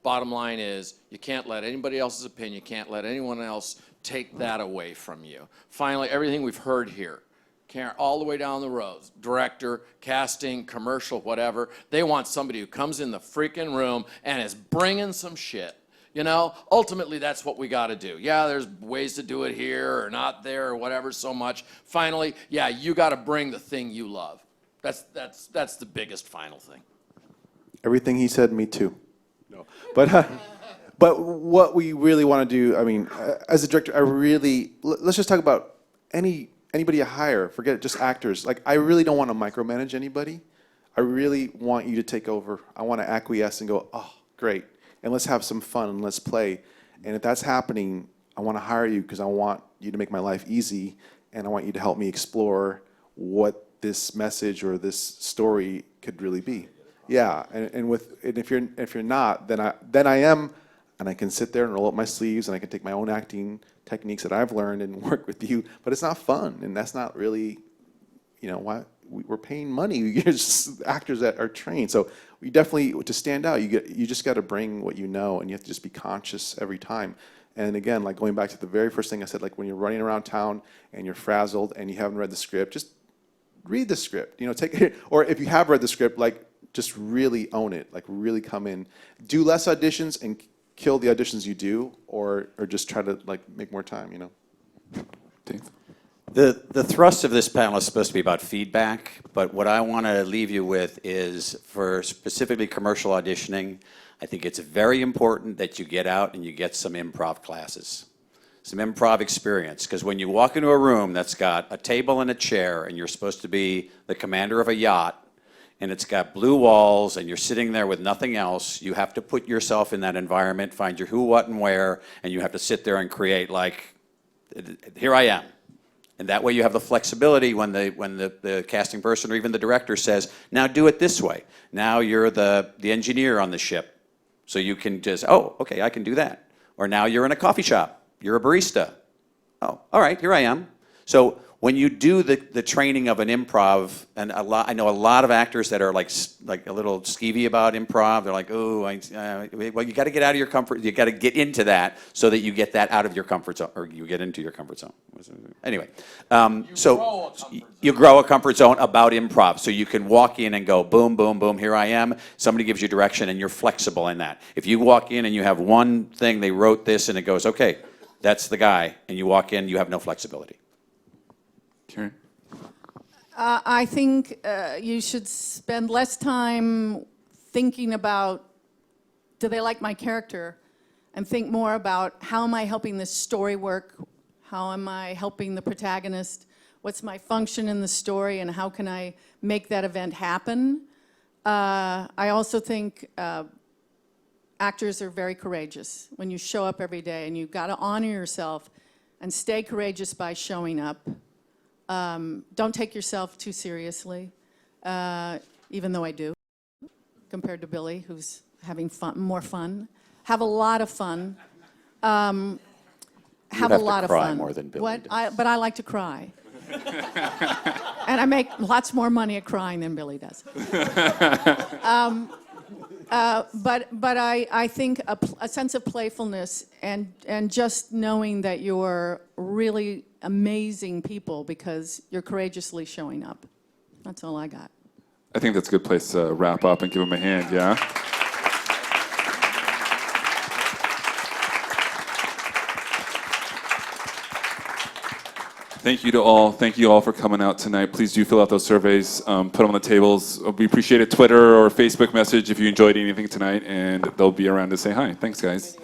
S2: Bottom line is, you can't let anybody else's opinion, you can't let anyone else take that away from you. Finally, everything we've heard here, all the way down the road, director, casting, commercial, whatever, they want somebody who comes in the freaking room and is bringing some shit. You know, ultimately, that's what we got to do. Yeah, there's ways to do it here or not there or whatever so much. Finally, yeah, you got to bring the thing you love. That's the biggest final thing.
S3: Everything he said, me too. No, but what we really want to do, I mean, as a director, let's just talk about anybody you hire. Forget it, just actors. Like, I really don't want to micromanage anybody. I really want you to take over. I want to acquiesce and go, oh, great, and let's have some fun and let's play. And if that's happening, I want to hire you because I want you to make my life easy, and I want you to help me explore what this message or this story could really be. Yeah, and if you're not, then I am, and I can sit there and roll up my sleeves, and I can take my own acting techniques that I've learned and work with you. But it's not fun, and that's not really, you know, why we're paying money. You're just actors that are trained. So we definitely, to stand out, you just got to bring what you know, and you have to just be conscious every time. And again, like going back to the very first thing I said, like when you're running around town and you're frazzled and you haven't read the script, just read the script. You know, take it, or if you have read the script, like, just really own it, like really come in. Do less auditions and kill the auditions you do, or just try to like make more time, you know?
S1: Dave?
S4: The thrust of this panel is supposed to be about feedback, but what I want to leave you with is, for specifically commercial auditioning, I think it's very important that you get out and you get some improv classes, some improv experience, because when you walk into a room that's got a table and a chair and you're supposed to be the commander of a yacht, and it's got blue walls, and you're sitting there with nothing else, you have to put yourself in that environment, find your who, what, and where, and you have to sit there and create, like, here I am. And that way you have the flexibility when the casting person or even the director says, now do it this way. Now you're the engineer on the ship, so you can just, oh, okay, I can do that. Or now you're in a coffee shop, you're a barista. Oh, all right, here I am. So when you do the training of an improv, and I know a lot of actors that are like a little skeevy about improv. They're like, oh, well, you got to get out of your comfort. You got to get into that so that you get that out of your comfort zone, or you get into your comfort zone. Anyway, you grow a comfort zone about improv, so you can walk in and go, boom, boom, boom. Here I am. Somebody gives you direction, and you're flexible in that. If you walk in and you have one thing, they wrote this, and it goes, okay, that's the guy, and you walk in, you have no flexibility.
S1: Caryn?
S5: I think you should spend less time thinking about, do they like my character? And think more about, how am I helping this story work? How am I helping the protagonist? What's my function in the story, and how can I make that event happen? I also think actors are very courageous when you show up every day, and you've got to honor yourself and stay courageous by showing up. Don't take yourself too seriously, even though I do, compared to Billy, who's having more fun. Have a lot of fun. Have a lot of
S4: cry
S5: fun.
S4: more than Billy
S5: What?
S4: does.
S5: But I like to cry. And I make lots more money at crying than Billy does. But I think a sense of playfulness and just knowing that you're really amazing people because you're courageously showing up. That's all I got.
S1: I think that's a good place to wrap up and give them a hand, yeah? Thank you to all. Thank you all for coming out tonight. Please do fill out those surveys, put them on the tables. We appreciate a Twitter or Facebook message if you enjoyed anything tonight, and they'll be around to say hi. Thanks, guys.